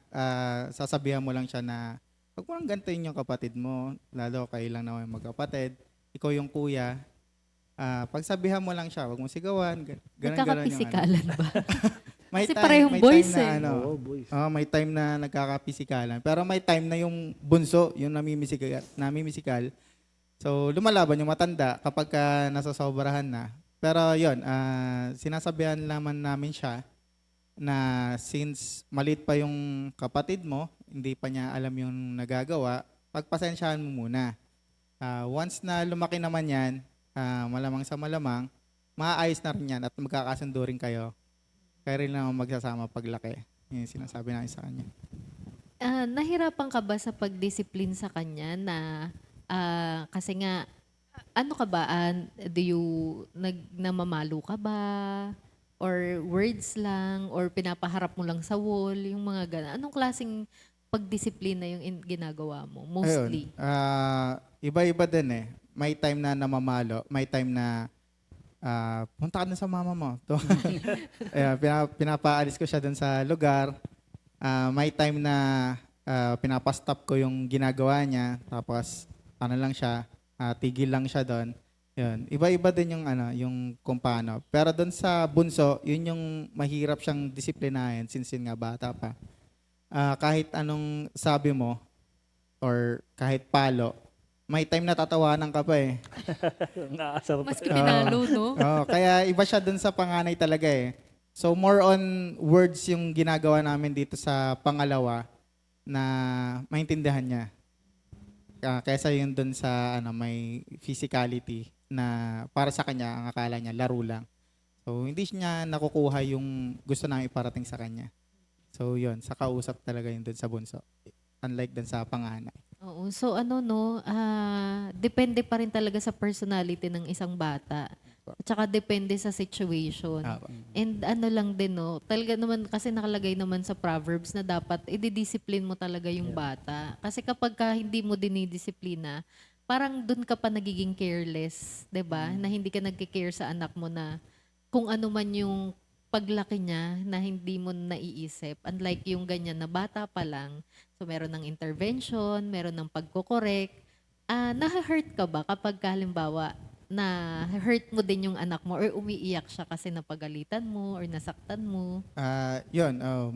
[SPEAKER 4] sasabihan mo lang siya na huwag mo lang gantuin yung kapatid mo, lalo kayo lang naman magkapatid, ikaw yung kuya. Pagsabihan mo lang siya, huwag mo sigawan, ganun
[SPEAKER 5] Nagkakapisikalan ba?
[SPEAKER 4] May
[SPEAKER 5] Kasi parehong boys eh.
[SPEAKER 3] Boys.
[SPEAKER 4] May time na nagkakapisikalan. Pero may time na yung bunso, yung namimisikal. So lumalaban yung matanda kapag nasasobrahan na. Pero yun, sinasabihan naman namin siya na since maliit pa yung kapatid mo, hindi pa niya alam yung nagagawa, pagpasensyahan mo muna. Once na lumaki naman yan, malamang sa malamang, maaayos na rin yan at magkakasundo rin kayo. Kaya rin naman magsasama paglaki. Yun yung sinasabi namin sa kanya.
[SPEAKER 5] Nahirapan ka ba sa pagdisiplin sa kanya na kasi nga, ano ka ba? Namamalo ka ba? Or words lang? Or pinapaharap mo lang sa wall? Yung mga gano'n. Anong klaseng pagdisiplina yung ginagawa mo? Mostly.
[SPEAKER 4] Ayun. Iba-iba din eh. May time na namamalo. May time na punta ka na sa mama mo. Pinapaalis ko siya dun sa lugar. May time na pinapastop ko yung ginagawa niya. Tapos lang siya, tigil lang siya doon. Yun. Iba-iba din yung yung kung paano. Pero doon sa bunso, yun yung mahirap siyang disiplinahin since yun nga bata pa. Kahit anong sabi mo or kahit palo, may time na tatawanan ka pa eh.
[SPEAKER 3] Naasar pa.
[SPEAKER 5] Maski pinalo, no?
[SPEAKER 4] Kaya iba siya doon sa panganay talaga eh. So more on words yung ginagawa namin dito sa pangalawa na maintindihan niya. Kaysa yun doon sa may physicality na para sa kanya, ang akala niya, laro lang. So, hindi niya nakukuha yung gusto namin iparating sa kanya. So, yun, sa kausap talaga yun doon sa bunso. Unlike doon sa panganay.
[SPEAKER 5] Oo. So depende pa rin talaga sa personality ng isang bata. At saka depende sa situation. And lang din, no, talaga naman kasi nakalagay naman sa Proverbs na dapat i-discipline mo talaga yung bata. Kasi kapag hindi mo dinidisiplina, parang dun ka pa nagiging careless, 'di ba? Na hindi ka nagki-care sa anak mo na kung ano man yung paglaki niya na hindi mo naiisip. Unlike yung ganyan na bata pa lang, so meron ng intervention, meron ng pagko-correct. Na-hurt ka ba kapag halimbawa na hurt mo din yung anak mo or umiiyak siya kasi napagalitan mo or nasaktan mo?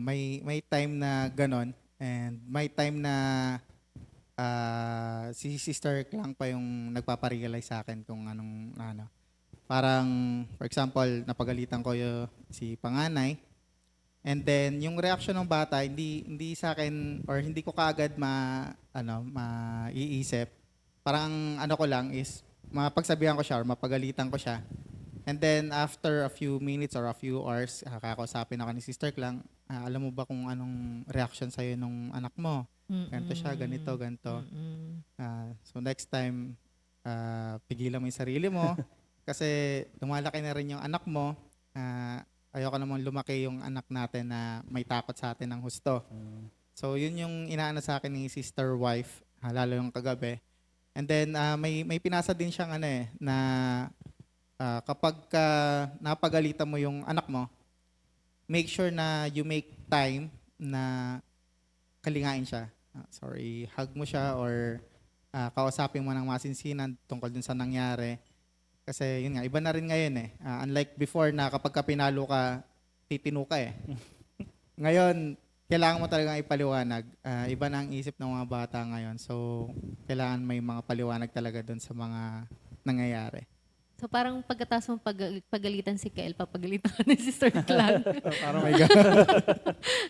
[SPEAKER 4] May time na ganon and may time na si Sister lang pa yung nagpaparealize sa akin kung anong ano. Parang for example, napagalitan ko si panganay and then yung reaction ng bata hindi sa akin or hindi ko kaagad maiisip. Parang ano ko lang is mapagsabihan ko siya or mapagalitan ko siya. And then after a few minutes or a few hours, kakausapin ako ni Sister Klang, alam mo ba kung anong reaction sa'yo nung anak mo? Ganito siya, ganito. So next time, pigilan mo yung sarili mo kasi lumalaki na rin yung anak mo. Ayoko namang lumaki yung anak natin na may takot sa atin ng husto. So yun yung inaano sa akin ni Sister Wife, lalo yung kagabi. And then may pinasa din siyang na kapag napagalitan mo yung anak mo, make sure na you make time na kalingain siya. Hug mo siya or kausapin mo ng masinsinan tungkol dun sa nangyari. Kasi yun nga, iba na rin ngayon unlike before na kapag ka pinalo ka, titino ka Ngayon, kailangan mo talagang ipaliwanag. Iba na ang isip ng mga bata ngayon. So, kailangan may mga paliwanag talaga doon sa mga nangyayari.
[SPEAKER 5] So parang pagkatapos mong pagalitan si Kael, papagalitan ka ni Sister Clang.
[SPEAKER 4] Parang may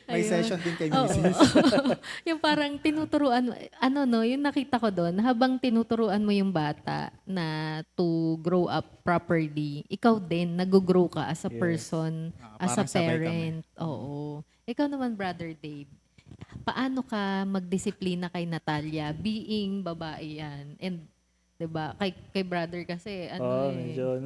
[SPEAKER 4] may
[SPEAKER 5] Ayun.
[SPEAKER 4] session din kay
[SPEAKER 5] Oo.
[SPEAKER 4] Mrs.
[SPEAKER 5] Yung parang tinuturuan, yung nakita ko doon, habang tinuturuan mo yung bata na to grow up properly, ikaw din, nag-grow ka as a
[SPEAKER 3] Yes.
[SPEAKER 5] person, as a
[SPEAKER 4] Parang sabay kami.
[SPEAKER 5] parent. Oo. Ikaw naman, Brother Dave, paano ka magdisiplina kay Natalia, being babae yan? And, diba, kay brother kasi,
[SPEAKER 3] Medyo,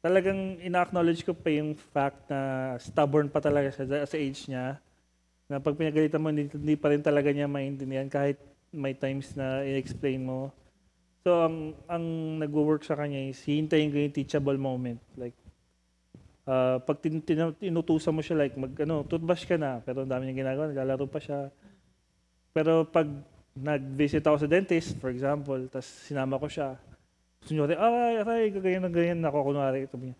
[SPEAKER 3] talagang ina-acknowledge ko pa yung fact na stubborn pa talaga siya sa age niya. Na pag pinagalitan mo, hindi pa rin talaga niya maintindihan kahit may times na i-explain mo. So, ang nag-work sa kanya is hihintayin ko yung teachable moment. Like, pag tinutusan mo siya, like, toothbrush ka na, pero ang dami niya ginagawa, naglalaro pa siya. Pero pag nag-visit ako sa dentist, for example, tapos sinama ko siya, gusto nyo, aray, ganyan ako, kunwari, ito niya.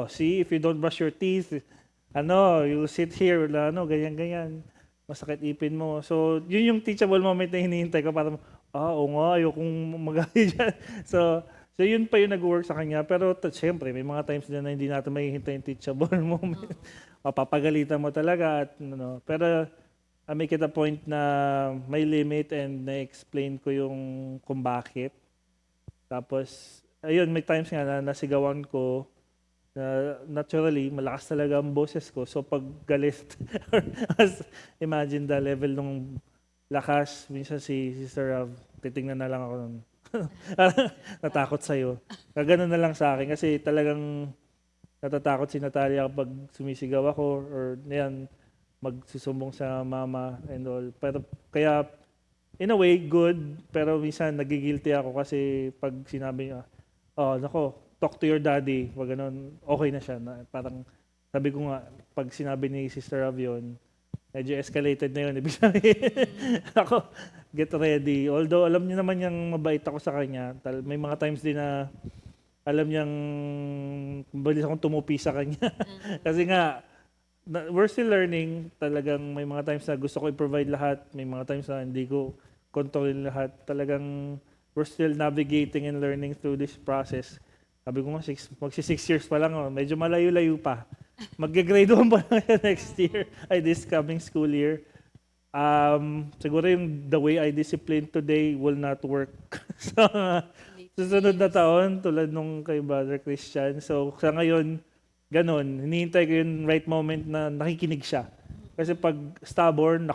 [SPEAKER 3] See, if you don't brush your teeth, you'll sit here, ganyan, masakit ipin mo. So, yun yung teachable moment na hinihintay ko para, oo nga, ayokong mag-aari dyan. So, yun pa yung nag-work sa kanya. Pero, syempre, may mga times din na hindi natin mahihintay yung teachable moment. Papagalitan mo talaga. Pero, I make it a point na may limit and na-explain ko yung kung bakit. Tapos, ayun, may times nga na nasigawan ko na naturally, malakas talaga ang boses ko. So, pag galit, imagine the level ng lakas. Minsan si Sister Rav, titingnan na lang ako nun. Natakot sa'yo. Gano'n na lang sa akin kasi talagang natatakot si Natalia kapag sumisigaw ako or yan, magsusumbong sa mama and all. Pero kaya, in a way, good. Pero minsan, nagigilty ako kasi pag sinabi niya, talk to your daddy. Pag ganun, okay na siya. Parang, sabi ko nga, pag sinabi ni Sister Rav yun, medyo escalated na yun. Ibig sabihin, ako, get ready. Although, alam niya naman yung mabait ako sa kanya. May mga times din na alam niyang balis akong tumupi sa kanya. Kasi nga, we're still learning. Talagang may mga times na gusto ko i-provide lahat. May mga times na hindi ko kontrolin lahat. Talagang we're still navigating and learning through this process. Sabi ko nga, magsi 6 years pa lang. Medyo malayo-layo pa. Mag-grade 1 pa lang siya next year. This coming school year. Siguro yung the way I discipline today will not work. So, susunod na taon, tulad nung kay Brother Christian. So, sa ngayon, ganon, hinihintay ko yung right moment na nakikinig siya. Kasi pag stubborn,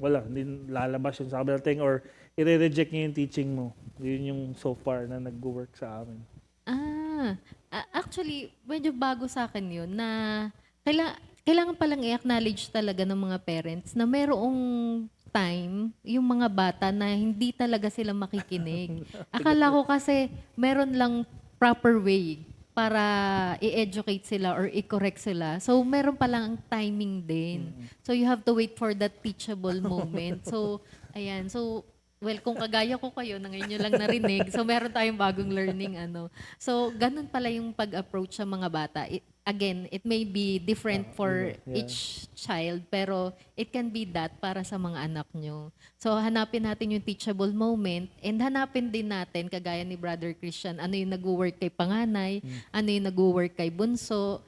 [SPEAKER 3] wala, hindi lalabas yung sabi or i-reject niya yung teaching mo. Yun yung so far na nag-work sa amin.
[SPEAKER 5] Actually, medyo bago sa akin yun na kailangan palang i-acknowledge talaga ng mga parents na merong time yung mga bata na hindi talaga sila makikinig. Akala ko kasi meron lang proper way para i-educate sila or i-correct sila. So, meron palang timing din. So, you have to wait for that teachable moment. So, ayan. So, well, kung kagaya ko kayo, na ngayon nyo lang narinig, so meron tayong bagong learning, So, ganun pala yung pag-approach sa mga bata. Again, it may be different for
[SPEAKER 3] yeah.
[SPEAKER 5] each child, pero it can be that para sa mga anak nyo. So, hanapin natin yung teachable moment and hanapin din natin, kagaya ni Brother Christian, ano yung nag-work kay panganay, ano yung nag-work kay bunso,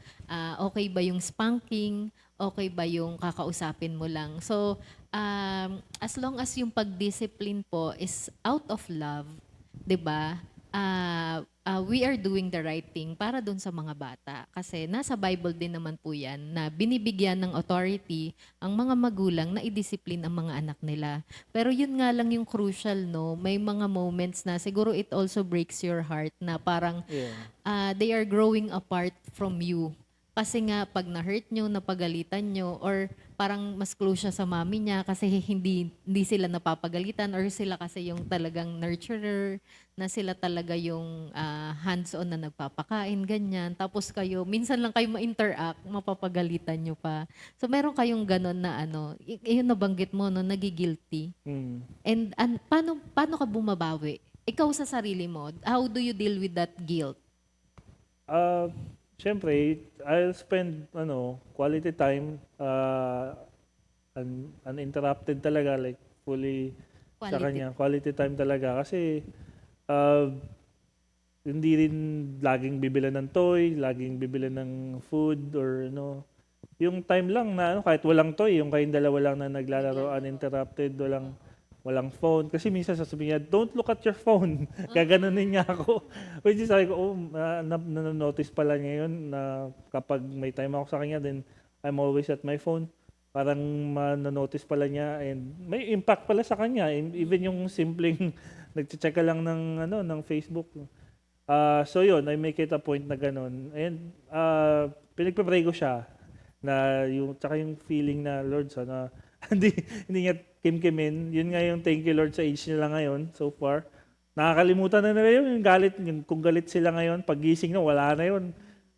[SPEAKER 5] okay ba yung spanking, okay ba yung kakausapin mo lang. So, as long as yung pag-discipline po is out of love, 'di ba? We are doing the right thing para dun sa mga bata. Kasi nasa Bible din naman po yan na binibigyan ng authority ang mga magulang na i-discipline ang mga anak nila. Pero yun nga lang yung crucial, no? May mga moments na siguro it also breaks your heart na parang
[SPEAKER 3] Yeah.
[SPEAKER 5] they are growing apart from you. Kasi nga, pag na-hurt nyo, napagalitan nyo, or parang mas close siya sa mami niya kasi hindi sila napapagalitan, or sila kasi yung talagang nurturer, na sila talaga yung hands-on na nagpapakain, ganyan. Tapos kayo, minsan lang kayo ma-interact, mapapagalitan nyo pa. So meron kayong ganon na yun nabanggit mo, no, nagigilty.
[SPEAKER 3] Mm.
[SPEAKER 5] And paano ka bumabawi? Ikaw sa sarili mo, how do you deal with that guilt?
[SPEAKER 3] Siyempre, I'll spend quality time uninterrupted talaga, like fully sa
[SPEAKER 5] Quality.
[SPEAKER 3] kanya. Quality time talaga kasi hindi rin laging bibilan ng toy, laging bibilan ng food or yung time lang na kahit walang toy, yung kayong dalawa lang na naglalaro uninterrupted, walang phone. Kasi minsan sasabihin niya, don't look at your phone. Gaganunin niya ako. Which is sabi ko, nanonotice pala niya yun na kapag may time ako sa kanya, then I'm always at my phone. Parang nanonotice pala niya and may impact pala sa kanya. And even yung simpleng nagche-check ka lang ng Facebook. So yun, I make it a point na ganun. And pinagpe-pray ko siya na tsaka yung feeling na Lord, sana hindi niya kimkimin. Yun nga yung thank you Lord sa age nila ngayon so far. Nakakalimutan na nila yung galit. Kung galit sila ngayon, pagising na, wala na yun.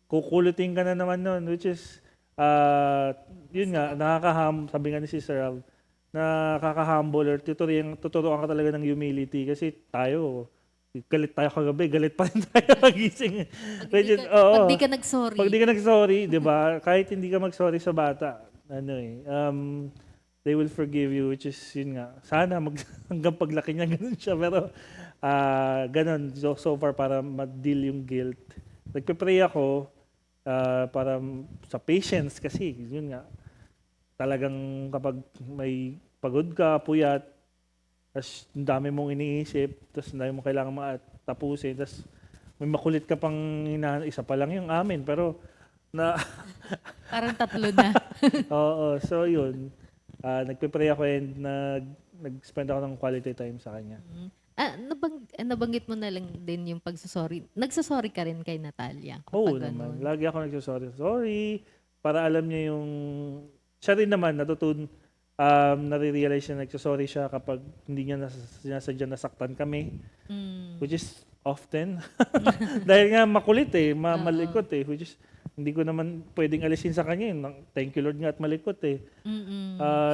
[SPEAKER 3] Kukulutin ka na naman nun, which is, yun nga, sabi nga ni Sister Rav, nakaka-humble or tuturuan ka talaga ng humility kasi tayo, galit tayo kagabi, galit pa rin tayo pagising.
[SPEAKER 5] Pag di ka nag-sorry.
[SPEAKER 3] Pag di ka nag-sorry, di ba? Kahit hindi ka mag-sorry sa bata, they will forgive you, which is, yun nga, sana hanggang paglaki niya, ganun siya. Pero, ganun, so far, para ma-deal yung guilt. Nagpe-pray ako, para sa patience, kasi, yun nga, talagang kapag may pagod ka, puyat, tapos ang dami mong iniisip, tapos ang dami mong kailangan tapusin, tapos may makulit ka pang isa pa lang yung amin, pero,
[SPEAKER 5] Parang tatlo na.
[SPEAKER 3] Oo, so yun. Nagpe-pray ako and nag-spend ako ng quality time sa kanya.
[SPEAKER 5] Nabanggit mo na lang din yung pagsasorry. Nagsasorry ka rin kay Natalia?
[SPEAKER 3] Oo
[SPEAKER 5] kapag
[SPEAKER 3] naman.
[SPEAKER 5] ganun?
[SPEAKER 3] Lagi ako sorry, para alam niya yung, siya rin naman, nare-realize niya nagsasorry siya kapag hindi niya sinasadya nasaktan kami. Which is often. Dahil nga makulit malikot which is, hindi ko naman pwedeng alisin sa kanya yun. Thank you Lord nga at malikot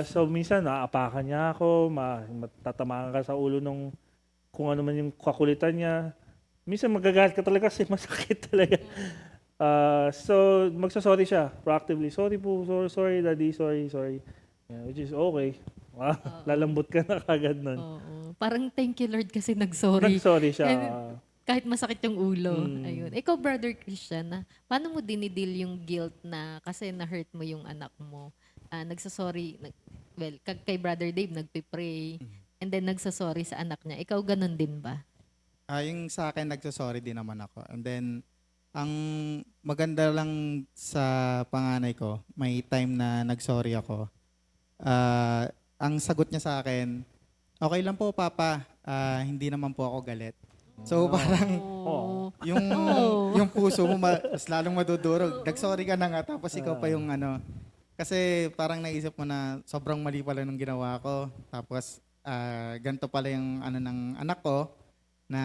[SPEAKER 3] So minsan naapakan niya ako, matatamaan ka sa ulo nung kung ano man yung kakulitan niya. Minsan magagalit ka talaga kasi masakit talaga. So magsasorry siya proactively. Sorry po, sorry daddy, sorry. Yeah, which is okay. Wow, lalambot ka na kagad nun.
[SPEAKER 5] Oo. Parang thank you Lord kasi nag-sorry.
[SPEAKER 3] Nag-sorry siya.
[SPEAKER 5] Kahit masakit yung ulo. Ayun. Ikaw, Brother Christian, paano mo dinidil yung guilt na kasi na-hurt mo yung anak mo? Nagsasorry, kay Brother Dave, nagpipray, and then nagsasorry sa anak niya. Ikaw, ganun din ba?
[SPEAKER 4] Yung sa akin, nagsasorry din naman ako. And then, ang maganda lang sa panganay ko, may time na nagsorry ako. Ang sagot niya sa akin, okay lang po, Papa. Hindi naman po ako galit. So parang yung puso mo mas lalong madudurog. Nag-sorry ka na nga tapos ikaw pa yung kasi parang naisip mo na sobrang mali pala nung ginawa ko. Tapos ganito pala yung ng anak ko na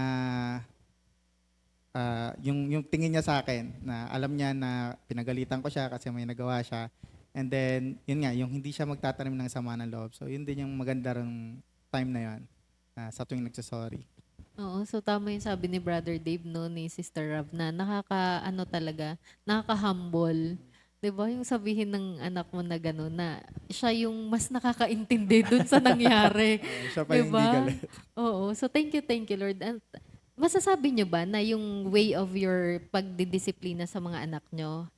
[SPEAKER 4] yung tingin niya sa akin na alam niya na pinagalitan ko siya kasi may nagawa siya. And then yun nga, yung hindi siya magtatanim ng sama ng loob. So yun din yung maganda ring time na yun. sa tuwing nagsasorry.
[SPEAKER 5] Oo, so tama yung sabi ni Brother Dave, no, ni Sister Rav, na ano talaga, nakaka-humble. 'Di ba yung sabihin ng anak mo na gano'n, na siya yung mas nakakaintindi dun sa nangyari.
[SPEAKER 4] Siya pa
[SPEAKER 5] 'Di
[SPEAKER 4] yung hindi
[SPEAKER 5] ba?
[SPEAKER 4] galit.
[SPEAKER 5] Oo, so thank you Lord. And masasabi nyo ba na yung way of your pagdidisiplina sa mga anak nyo,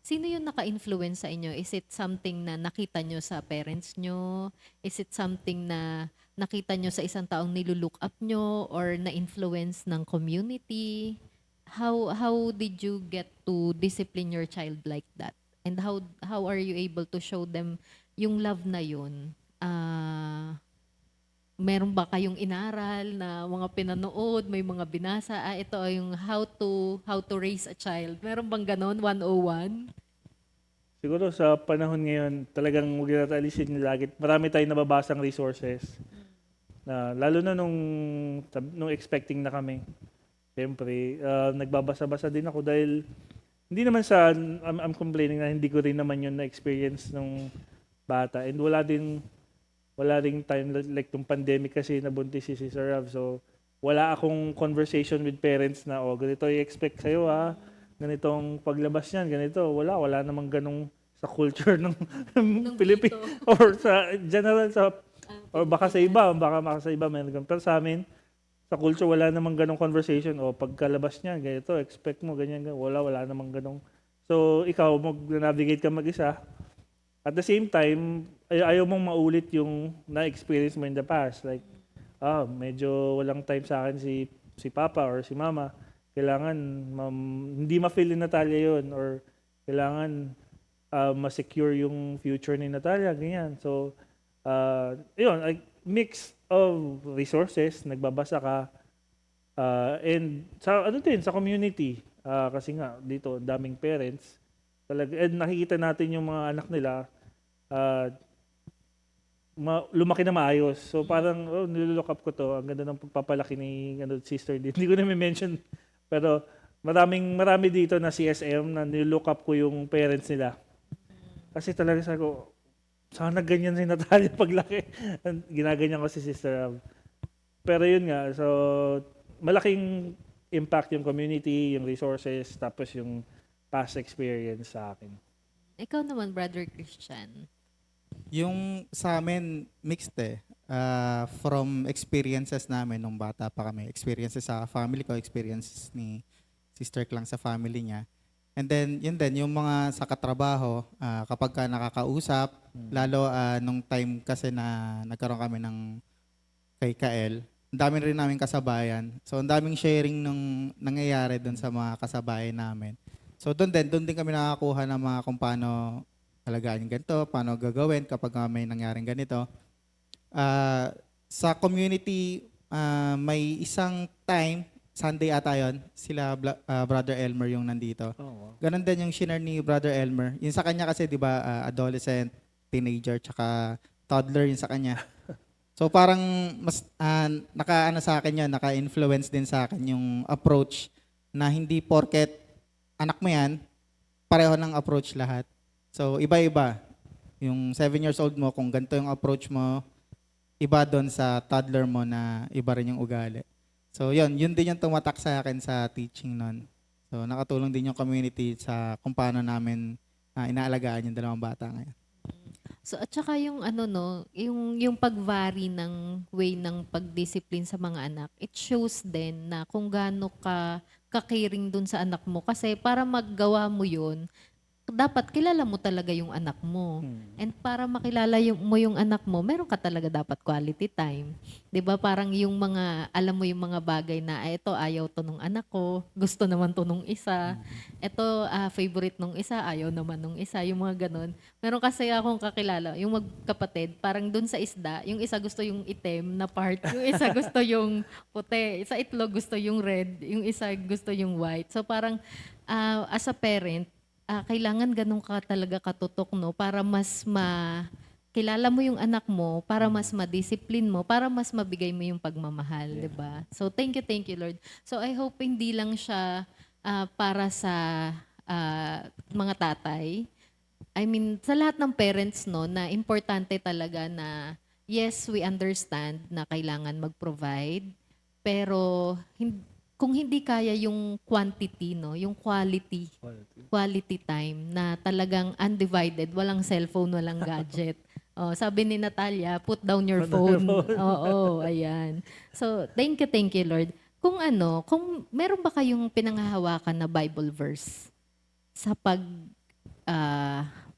[SPEAKER 5] sino yung naka-influence sa inyo? Is it something na nakita nyo sa parents nyo? Is it something na nakita nyo sa isang taong nilulook up nyo or na-influence ng community? How did you get to discipline your child like that? And how are you able to show them yung love na yun? Meron ba kayong inaral na mga pinanood, may mga binasa, ito ay yung how to raise a child. Meron bang ganon, 101?
[SPEAKER 3] Siguro sa panahon ngayon, talagang huwag natin alisin yung lagi. Marami tayong nababasang resources. Na, lalo na nung expecting na kami. Siyempre, nagbabasa-basa din ako dahil hindi naman I'm complaining na hindi ko rin naman yun na-experience nung bata. And wala ring time like nung pandemic kasi nabuntis si Sister Rav. So, wala akong conversation with parents na, ganito i-expect sa'yo ganitong paglabas niyan, ganito. Wala namang ganong sa culture ng Philippines or sa general or baka sa iba meron ganun. Pero sa amin, sa culture wala namang ganong conversation pagkalabas niyan, ganito, expect mo ganyan. Wala namang ganong. So, ikaw mag-navigate ka mag-isa. At the same time, ayaw mong maulit yung na-experience mo in the past. Like, medyo walang time sa akin si Papa or si Mama. Kailangan hindi ma-feel ni Natalia yun or kailangan ma-secure yung future ni Natalia, ganyan. So, yun, like, mix of resources, nagbabasa ka, and sa community, kasi nga, dito, daming parents, talaga, and nakikita natin yung mga anak nila, lumaki na maayos. So, parang, nilook up ko to, ang ganda ng pagpapalaki ni sister dito. Hindi ko na mention pero marami dito na CSM na nilook up ko yung parents nila. Kasi talaga sabi ko, sana ganyan si Natalia paglaki. Ginaganyan ko si Sister Rav. Pero yun nga, so malaking impact yung community, yung resources, tapos yung past experience sa akin.
[SPEAKER 5] Ikaw naman, Brother Christian.
[SPEAKER 4] Yung sa amin, mixed from experiences namin nung bata pa kami. Experiences sa family ko, experiences ni Sister Klang sa family niya. And then, yun din, yung mga sa katrabaho, kapag ka nakakausap, lalo nung time kasi na nagkaroon kami ng kay Kael, ang dami rin namin kasabayan. So, ang daming sharing nung nangyayari doon sa mga kasabayan namin. So, doon din kami nakakuha ng mga kung paano alagaan yung ganito, paano gagawin kapag may nangyaring ganito. Sa community, may isang time, Sunday ata yun, sila Brother Elmer yung nandito. Ganon din yung shinare ni Brother Elmer. Yung sa kanya kasi, di ba, adolescent, teenager, tsaka toddler yung sa kanya. So parang mas naka-ano sa akin yun, naka-influence din sa akin yung approach na hindi porket anak mo yan, pareho ng approach lahat. So iba-iba. Yung 7 years old mo, kung ganito yung approach mo, iba doon sa toddler mo na iba rin yung ugali. So yun din yung tumatak sa akin sa teaching nun. So nakatulong din yung community sa kung paano namin inaalagaan yung dalawang bata ngayon.
[SPEAKER 5] So at saka yung yung pag-vary ng way ng pagdiscipline sa mga anak, it shows din na kung gaano ka caring dun sa anak mo kasi para maggawa mo yun, dapat kilala mo talaga yung anak mo. And para makilala mo yung anak mo, meron ka talaga dapat quality time. 'Di ba? Parang yung mga, alam mo yung mga bagay na, ito ayaw to nung anak ko, gusto naman to nung isa. Ito favorite nung isa, ayaw naman nung isa, yung mga ganun. Meron kasi akong kakilala, yung magkapatid, parang dun sa isda, yung isa gusto yung itim na part, yung isa gusto yung puti, sa itlog gusto yung red, yung isa gusto yung white. So parang as a parent, kailangan ganun ka talaga katutok, no? Para mas kilala mo yung anak mo, para mas ma-discipline mo, para mas mabigay mo yung pagmamahal, di ba? So, thank you, Lord. So, I hope hindi lang siya para sa mga tatay. I mean, sa lahat ng parents, no, na importante talaga na yes, we understand na kailangan mag-provide, pero kung hindi kaya yung quantity, no, yung quality time na talagang undivided, walang cellphone, walang gadget. Oh, sabi ni Natalia, put down your phone. Oo, ayan. So, thank you, Lord. Kung meron ba kayong pinanghahawakan na Bible verse sa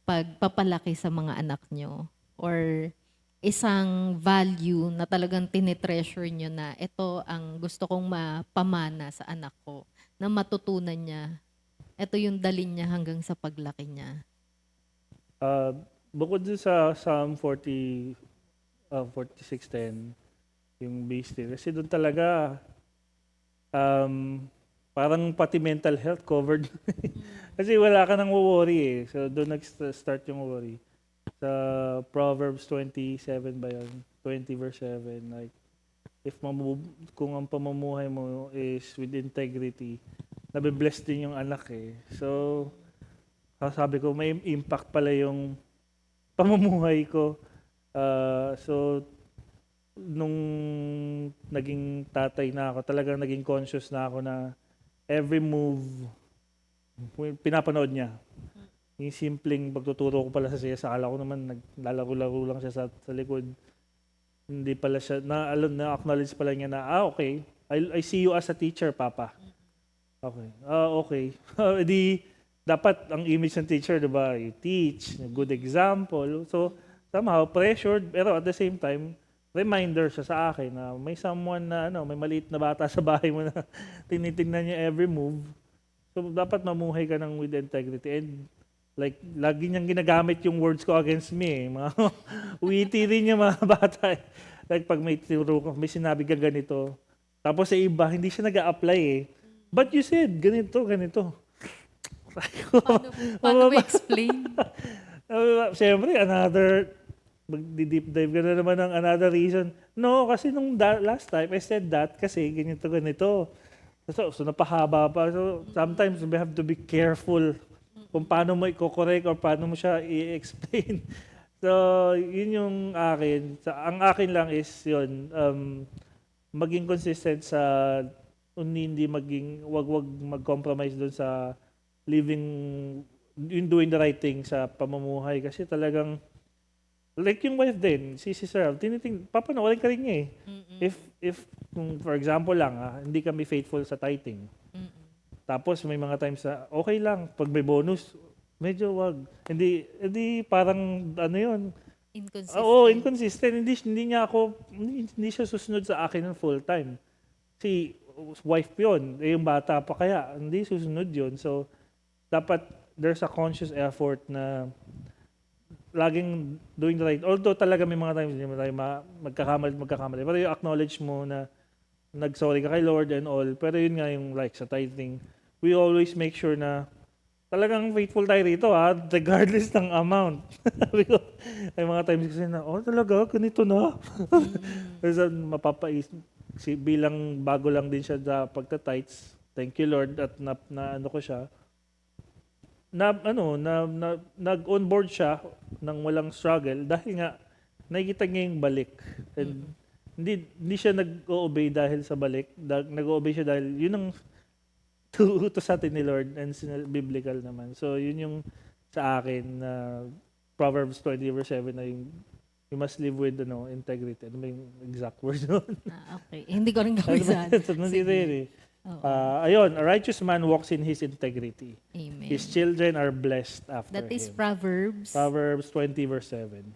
[SPEAKER 5] pagpapalaki sa mga anak nyo, or isang value na talagang tinitreasure nyo na ito ang gusto kong mapamana sa anak ko, na matutunan niya, ito yung dalin niya hanggang sa paglaki niya?
[SPEAKER 3] Bukod dun sa Psalm 46:10, yung be still. Kasi doon talaga, parang pati mental health covered. Kasi wala ka nang worry eh. So doon nag-start yung worry. Sa Proverbs 27 ba yun? 20 verse 7. Like, kung ang pamumuhay mo is with integrity, nabibless din yung anak eh. So, sabi ko, may impact pala yung pamumuhay ko. So, nung naging tatay na ako, talagang naging conscious na ako na every move, pinapanood niya. Yung simpleng pagtuturo ko pala sa siya, akala ko naman naglalaro-laro lang siya sa likod. Hindi pala siya, na-acknowledge pala niya na, okay, I see you as a teacher, Papa. Okay. Okay. Di, dapat ang image ng teacher, diba, you teach, good example. So, somehow, pressured, pero at the same time, reminder siya sa akin na may someone na, may maliit na bata sa bahay mo na tinitingnan niya every move. So, dapat mamuhay ka ng with integrity. And, like, lagi niyang ginagamit yung words ko against me. Mga witty rin yung mga bata. Like, pag may sinabi ka ganito. Tapos sa iba, hindi siya nag-a-apply eh. But you said, ganito.
[SPEAKER 5] Paano mo explain?
[SPEAKER 3] Siyempre, mag-deep dive ka na naman ng another reason. No, kasi nung last time, I said that kasi ganito. So napahaba pa. So, sometimes we have to be careful kung paano mo i-correct or paano mo siya i-explain. So, yun yung akin. Ang akin lang is yun, maging consistent sa hindi wag mag-compromise doon sa doing the right thing sa pamumuhay. Kasi talagang, like yung wife din, si Sister, papanoorin ka rin niya eh. If for example lang, hindi kami faithful sa tithing. Tapos may mga times na okay lang, pag may bonus, medyo wag. Hindi parang yun.
[SPEAKER 5] Inconsistent.
[SPEAKER 3] Oo, inconsistent. Hindi siya susunod sa akin ng full time. Si wife yun, yung bata pa kaya, hindi susunod yun. So, dapat there's a conscious effort na laging doing the right. Although talaga may mga times hindi mo tayo magkakamali. Pero yung acknowledge mo na nag-sorry ka kay Lord and all. Pero yun nga yung like sa tithing, we always make sure na talagang faithful tayo rito regardless ng amount. May mga times kasi na, talaga, ganito na. Kasi bilang bago lang din siya sa pagta-tithes, thank you Lord at ko siya. Nag-onboard siya nang walang struggle dahil nga nakikita niya yung balik. And hindi siya nag-o-obey dahil sa balik. Nag-o-obey siya dahil yun ang to sa atin ni Lord and biblical naman. So yun yung sa akin na Proverbs 20 verse 7 na yung you must live with integrity. Ano ba yung exact word nun?
[SPEAKER 5] Okay. Hindi ko rin kabisado.
[SPEAKER 3] Ayun, a righteous man walks in his integrity.
[SPEAKER 5] Amen.
[SPEAKER 3] His children are blessed after
[SPEAKER 5] That is
[SPEAKER 3] him.
[SPEAKER 5] Proverbs.
[SPEAKER 3] Proverbs 20 verse 7.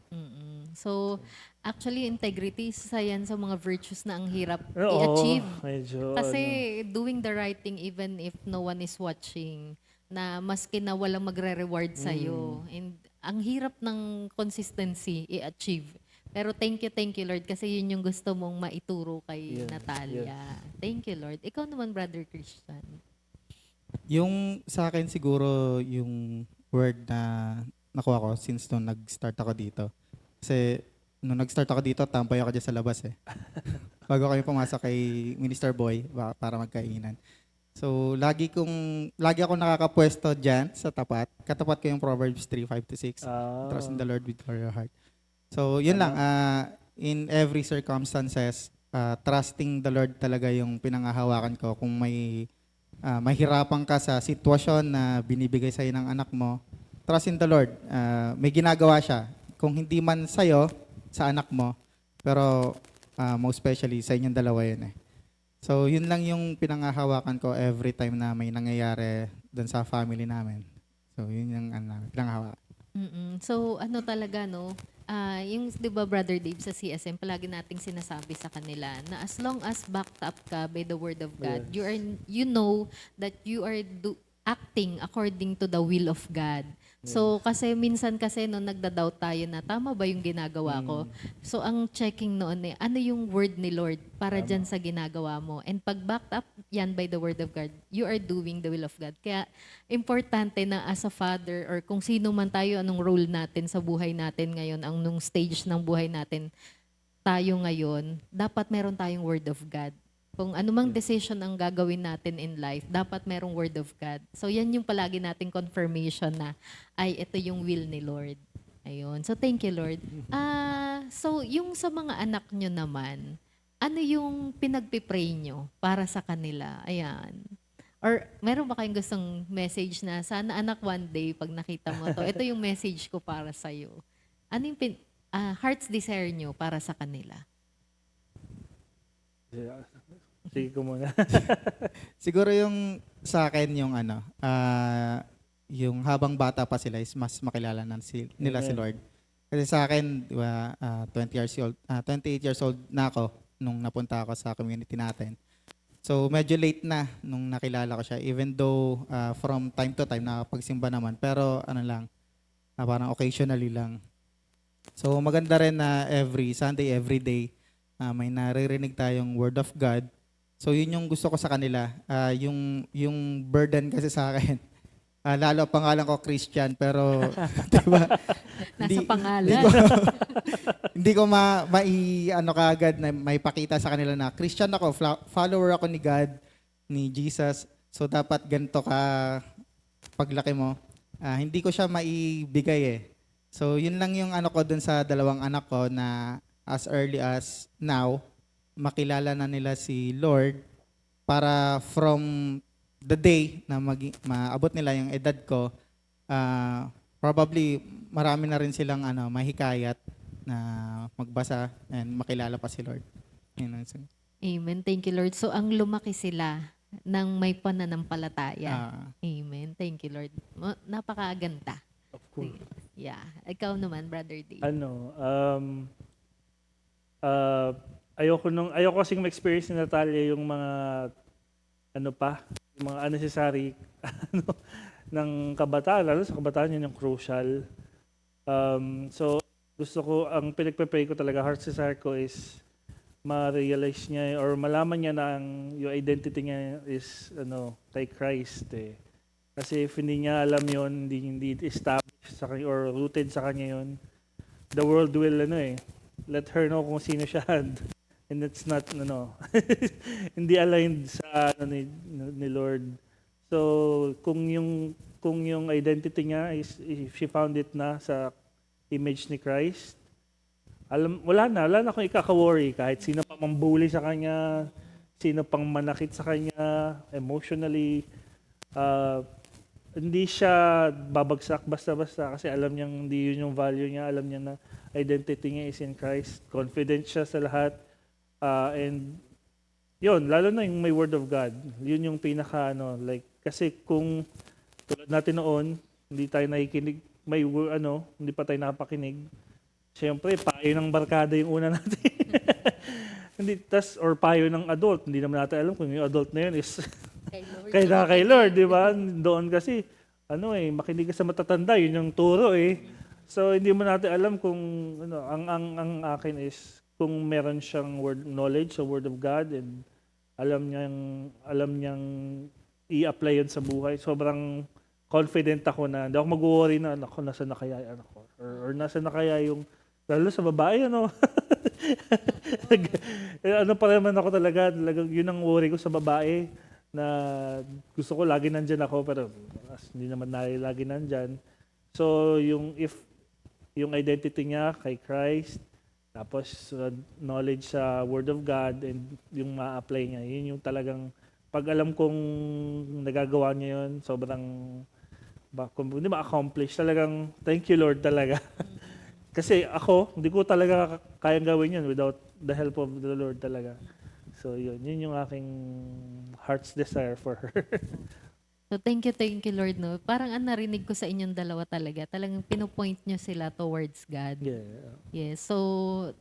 [SPEAKER 5] So, actually, integrity, isa yan sa mga virtues na ang hirap
[SPEAKER 3] Oo,
[SPEAKER 5] i-achieve.
[SPEAKER 3] medyo,
[SPEAKER 5] Kasi doing the right thing even if no one is watching, na maski na walang magre-reward sa'yo. And ang hirap ng consistency i-achieve. Pero thank you Lord, kasi yun yung gusto mong maituro kay
[SPEAKER 3] Yes,
[SPEAKER 5] Natalia. Thank you Lord. Ikaw naman, Brother Christian.
[SPEAKER 4] Yung sa akin siguro yung word na nakuha ko since nung nag-start ako dito. Kasi nung nag-start ako dito, tambay ako dyan sa labas eh. Bago kami pumasok kay Minister Boy para magkainan. So, lagi ako nakakapwesto dyan sa tapat. Katapat ko yung Proverbs 3:5-6. Trust in the Lord with all your heart. So, yun lang. in every circumstances, trusting the Lord talaga yung pinangahawakan ko. Kung may mahirapan ka sa sitwasyon na binibigay sa'yo ng anak mo, trust in the Lord. May ginagawa siya. Kung hindi man sa'yo, sa anak mo, pero most especially sa inyong dalawa yun eh. So, yun lang yung pinangahawakan ko every time na may nangyayari dun sa family namin. So, yun yung pinangahawakan.
[SPEAKER 5] So, ano talaga, no? Yung, di ba, Brother Dave, sa CSM, palagi nating sinasabi sa kanila na as long as backed up ka by the Word of God, you know that you are acting according to the will of God. So, kasi minsan kasi no, nagda-doubt tayo na tama ba yung ginagawa ko? So, ang checking noon ano yung word ni Lord para dyan sa ginagawa mo? And pag backed up yan by the word of God, you are doing the will of God. Kaya, importante na as a father or kung sino man tayo, anong role natin sa buhay natin ngayon, anong stage ng buhay natin tayo ngayon, dapat meron tayong word of God. Kung anumang decision ang gagawin natin in life, dapat merong word of God. So, yan yung palagi nating confirmation na, ay, ito yung will ni Lord. Ayun. So, thank you, Lord. So, yung sa mga anak nyo naman, ano yung pinagpipray nyo para sa kanila? Ayan. Or, meron ba kayong gustong message na, sana anak one day, pag nakita mo to, ito yung message ko para sa'yo. Ano yung heart's desire nyo para sa kanila?
[SPEAKER 3] Sige ko muna.
[SPEAKER 4] Siguro yung sa akin yung yung habang bata pa sila is mas makilala nila si Lord. Kasi sa akin, 28 years old na ako nung napunta ako sa community natin. So medyo late na nung nakilala ko siya, even though from time to time nakapagsimba naman, pero parang occasionally lang. So maganda rin na every Sunday, every day, may naririnig tayong word of God. So yun yung gusto ko sa kanila. Yung burden kasi sa akin, lalo pangalan ko Christian, pero diba,
[SPEAKER 5] Nasa pangalan.
[SPEAKER 4] Hindi ko kaagad na may pakita sa kanila na Christian ako, follower ako ni God, ni Jesus. So dapat ganito ka paglaki mo. Hindi ko siya maibigay eh. So yun lang yung ko dun sa dalawang anak ko na as early as now, makilala na nila si Lord para from the day na maabot nila yung edad ko, probably marami na rin silang mahikayat na magbasa and makilala pa si Lord.
[SPEAKER 5] Amen. Thank you, Lord. So, ang lumaki sila ng may pananampalataya. Amen. Thank you, Lord. Napakaganda.
[SPEAKER 3] Of course.
[SPEAKER 5] Yeah. Ikaw naman, Brother Dave.
[SPEAKER 3] Ayoko kasing ma-experience ni Natalia yung mga yung mga unnecessary ng kabataan, lalo sa kabataan yun yung crucial. So gusto ko, ang pinagpe-pray ko talaga, heart desire ko is ma-realize niya or malaman niya na yung identity niya is kay Christ eh. Kasi if hindi niya alam yon, hindi established sa kanya or rooted sa kanya yon, the world will let her know kung sino siya. And it's not, hindi aligned sa ni Lord. So, kung yung identity niya is, if she found it na sa image ni Christ, wala na akong ikaka-worry kahit sino pa mambuli sa kanya, sino pang manakit sa kanya, emotionally, hindi siya babagsak basta-basta kasi alam niyang hindi yun yung value niya, alam niya na identity niya is in Christ, confident siya sa lahat. And yun, lalo na yung may word of God. Yun yung pinaka kasi kung tulad natin noon, hindi tayo nakikinig, hindi pa tayo napakinig. Siyempre, payo ng barkada yung una natin. Or payo ng adult. Hindi naman natin alam kung yung adult na yun is kay Lord, di ba? Doon kasi, makinig ka sa matatanda, yun yung turo eh. So, hindi mo natin alam kung, ang akin is, kung meron siyang knowledge sa Word of God and alam niyang i-apply yun sa buhay. Sobrang confident ako na hindi ako mag-worry na ako nasa na kaya yung anak ko or nasa na kaya yung lalo sa babae pa naman ako talaga yun ang worry ko sa babae na gusto ko lagi nandyan ako pero hindi naman lagi nandyan. So yung identity niya kay Christ, Tapos knowledge sa Word of God and yung ma-apply niya. Yun yung talagang pag alam kong nagagawa niya yun, sobrang kung hindi ma-accomplish, talagang thank you Lord talaga. Kasi ako, hindi ko talaga kayang gawin yun without the help of the Lord talaga. So yun yung aking heart's desire for her.
[SPEAKER 5] So thank you Lord, no? Parang ang narinig ko sa inyong dalawa talaga, talagang pinopoint nyo sila towards God.
[SPEAKER 3] Yeah.
[SPEAKER 5] Yes. So,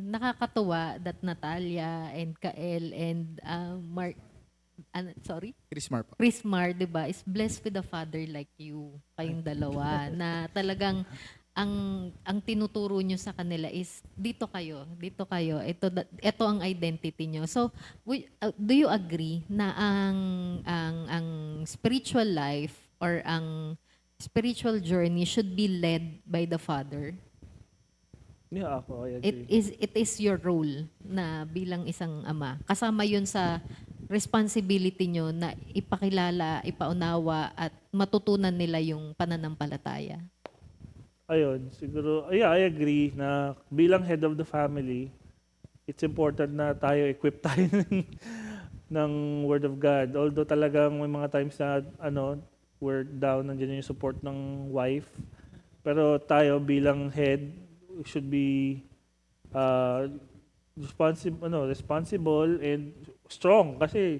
[SPEAKER 5] nakakatuwa that Natalia and Kael and Mark, sorry?
[SPEAKER 4] Chris Mar po.
[SPEAKER 5] Chris Mar, di ba, is blessed with a father like you, kayong dalawa, na talagang ang tinuturo nyo sa kanila is dito kayo, ito ang identity nyo. So, do you agree na ang spiritual life or ang spiritual journey should be led by the father?
[SPEAKER 3] Yeah, ako, I agree.
[SPEAKER 5] It is your role na bilang isang ama. Kasama yun sa responsibility nyo na ipakilala, ipaunawa at matutunan nila yung pananampalataya.
[SPEAKER 3] Ayun, siguro, yeah, I agree na bilang head of the family, it's important na tayo, equip tayo ng Word of God. Although talagang may mga times na, we're down, nandiyan yung support ng wife. Pero tayo bilang head, we should be responsible and strong. Kasi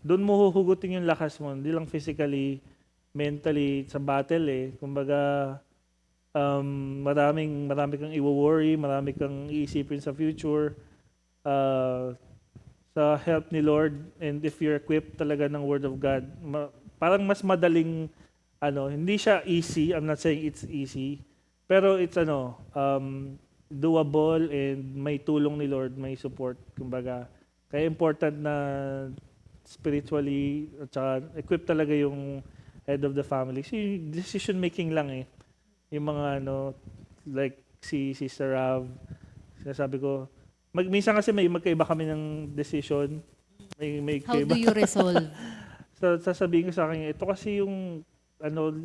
[SPEAKER 3] doon mo huhugutin yung lakas mo, hindi lang physically, mentally, sa battle eh. Kumbaga, marami kang i-worry, marami kang iisipin sa future, sa help ni Lord, and if you're equipped talaga ng Word of God, parang mas madaling, hindi siya easy, I'm not saying it's easy, pero it's doable and may tulong ni Lord, may support, kumbaga. Kaya important na spiritually, at saka equipped talaga yung head of the family. Kasi decision making lang eh. Yung mga like si Sister Rav, sinasabi ko, minsan kasi may magkaiba kami ng decision. May
[SPEAKER 5] How do you resolve?
[SPEAKER 3] So, sasabihin ko sa akin, ito kasi yung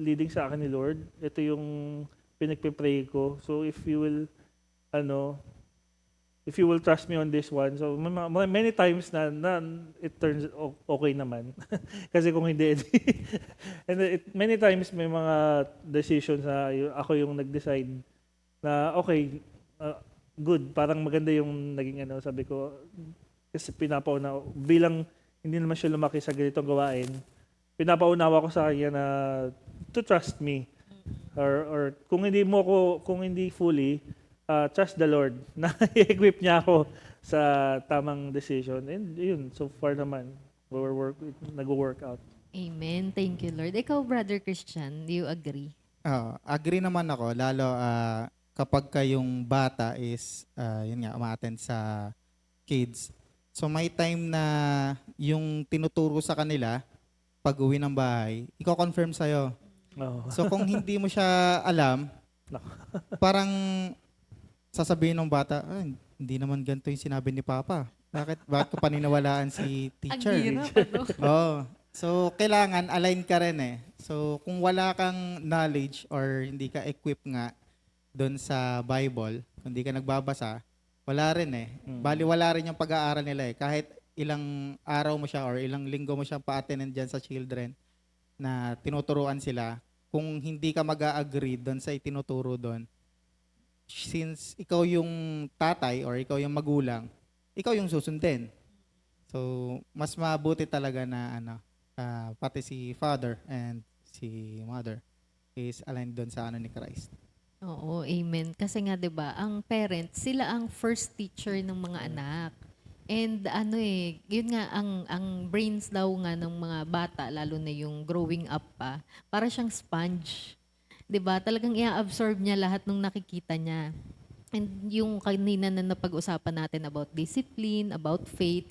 [SPEAKER 3] leading sa akin ni Lord. Ito yung pinagpe-pray ko. So if you will trust me on this one. So many times na it turns okay naman. Kasi kung hindi, and many times may mga decisions na ako yung nag-decide na okay, good, parang maganda yung naging sabi ko, kasi pinapauna, bilang hindi naman siya lumaki sa ganitong gawain, pinapaunawa ko sa kanya na to trust me. Or kung hindi fully, trust the Lord na i-equip niya ako sa tamang decision. And yun, so far naman, nag-work out.
[SPEAKER 5] Amen. Thank you, Lord. Ikaw, Brother Christian, do you agree?
[SPEAKER 4] Agree naman ako, lalo kapag kayong bata is, yun nga, uma-attend sa kids. So may time na yung tinuturo sa kanila, pag uwi ng bahay, i-confirm sa'yo.
[SPEAKER 3] Oh.
[SPEAKER 4] So kung hindi mo siya alam, parang sasabihin ng bata, hindi naman ganito yung sinabi ni Papa. Bakit ko paniniwalaan si teacher?
[SPEAKER 5] Ang hirap,
[SPEAKER 4] Oh. So kailangan align ka rin eh. So kung wala kang knowledge or hindi ka equipped nga doon sa Bible, kung hindi ka nagbabasa, wala rin eh. Bali wala rin yung pag-aaral nila eh. Kahit ilang araw mo siya or ilang linggo mo siya pa-attend dyan sa children na tinuturuan sila, kung hindi ka mag-a-agree doon sa itinuturo doon, since ikaw yung tatay or ikaw yung magulang, ikaw yung susundin. So, mas mabuti talaga na pati si father and si mother is aligned doon sa ni Christ.
[SPEAKER 5] Oo, amen. Kasi nga 'di ba, ang parents, sila ang first teacher ng mga anak. And yun nga ang brains daw nga ng mga bata, lalo na yung growing up pa, para siyang sponge. 'Di ba? Talagang i-absorb niya lahat ng nakikita niya. And yung kanina na napag-usapan natin about discipline, about faith,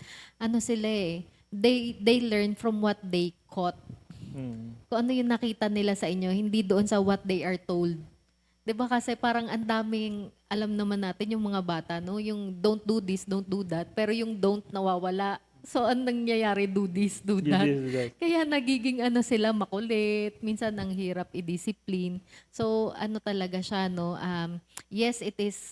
[SPEAKER 5] sila eh, they learn from what they caught. Kung ano yung nakita nila sa inyo, hindi doon sa what they are told. 'Di ba kasi parang ang daming alam naman natin yung mga bata, no? Yung don't do this, don't do that, pero yung don't nawawala. So anong nangyayari, do this, do that. Kaya nagiging sila makulit, minsan ang hirap i-discipline. So talaga siya, no? Yes, it is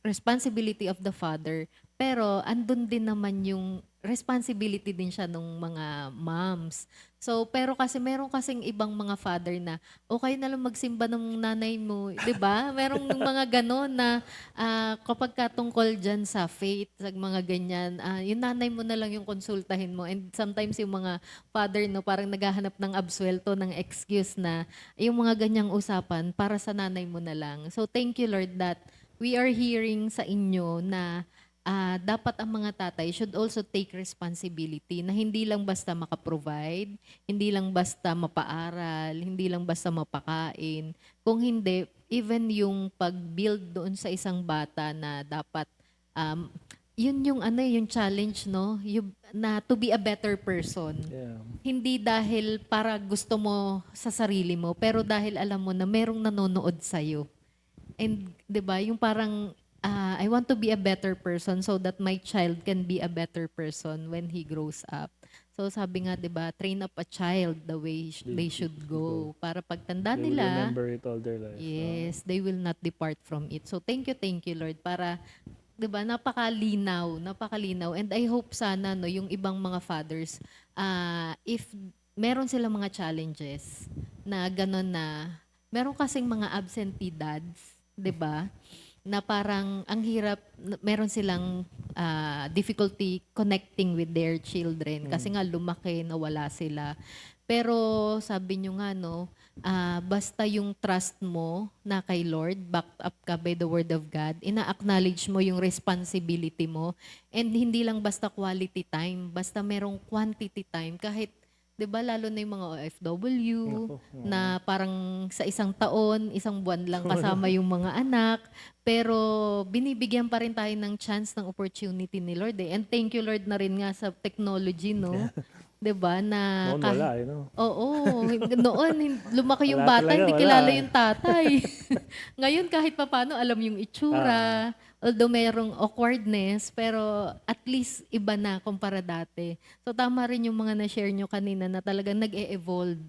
[SPEAKER 5] responsibility of the father, pero andun din naman yung responsibility din siya nung mga moms. So, pero kasi meron kasing ibang mga father na okay na lang magsimba ng nanay mo, 'di ba? Merong mga ganon na kapag ka tungkol dyan sa faith, sa mga ganyan, yung nanay mo na lang yung konsultahin mo. And sometimes yung mga father, no, parang naghahanap ng absuelto, ng excuse na yung mga ganyang usapan para sa nanay mo na lang. So thank you Lord that we are hearing sa inyo na dapat ang mga tatay should also take responsibility na hindi lang basta makaprovide, hindi lang basta mapaaral, hindi lang basta mapakain. Kung hindi, even yung pag-build doon sa isang bata na dapat, yun yung yung challenge, no? Na to be a better person.
[SPEAKER 3] Yeah.
[SPEAKER 5] Hindi dahil para gusto mo sa sarili mo, pero dahil alam mo na merong nanonood sa'yo. And 'di ba, yung parang I want to be a better person so that my child can be a better person when he grows up. So sabi nga 'di ba, train up a child the way they should go para pagtanda
[SPEAKER 3] They will
[SPEAKER 5] nila,
[SPEAKER 3] remember it all their life.
[SPEAKER 5] yes, they will not depart from it. So thank you Lord para 'di ba, napakalinaw and I hope sana no yung ibang mga fathers if meron silang mga challenges na gano'n na meron kasing mga absentee dads, 'di ba? Na parang ang hirap, meron silang difficulty connecting with their children kasi nga lumaki, nawala sila. Pero sabi nyo nga, no, basta yung trust mo na kay Lord, backed up ka by the Word of God, ina-acknowledge mo yung responsibility mo, and hindi lang basta quality time, basta merong quantity time, kahit 'di ba lalo na yung mga OFW na parang sa isang taon, isang buwan lang kasama yung mga anak, pero binibigyan pa rin tayo ng chance, ng opportunity ni Lord eh. And thank you Lord na rin nga sa technology, no? 'Di ba na
[SPEAKER 3] Noon wala, no?
[SPEAKER 5] Oo, noon lumaki yung
[SPEAKER 3] Wala
[SPEAKER 5] bata,
[SPEAKER 3] talaga,
[SPEAKER 5] hindi
[SPEAKER 3] wala
[SPEAKER 5] kilala
[SPEAKER 3] eh.
[SPEAKER 5] yung tatay. Ngayon kahit papaano alam yung itsura. Although merong awkwardness, pero at least iba na kumpara dati. So tama rin yung mga na-share nyo kanina na talagang nag-e-evolve.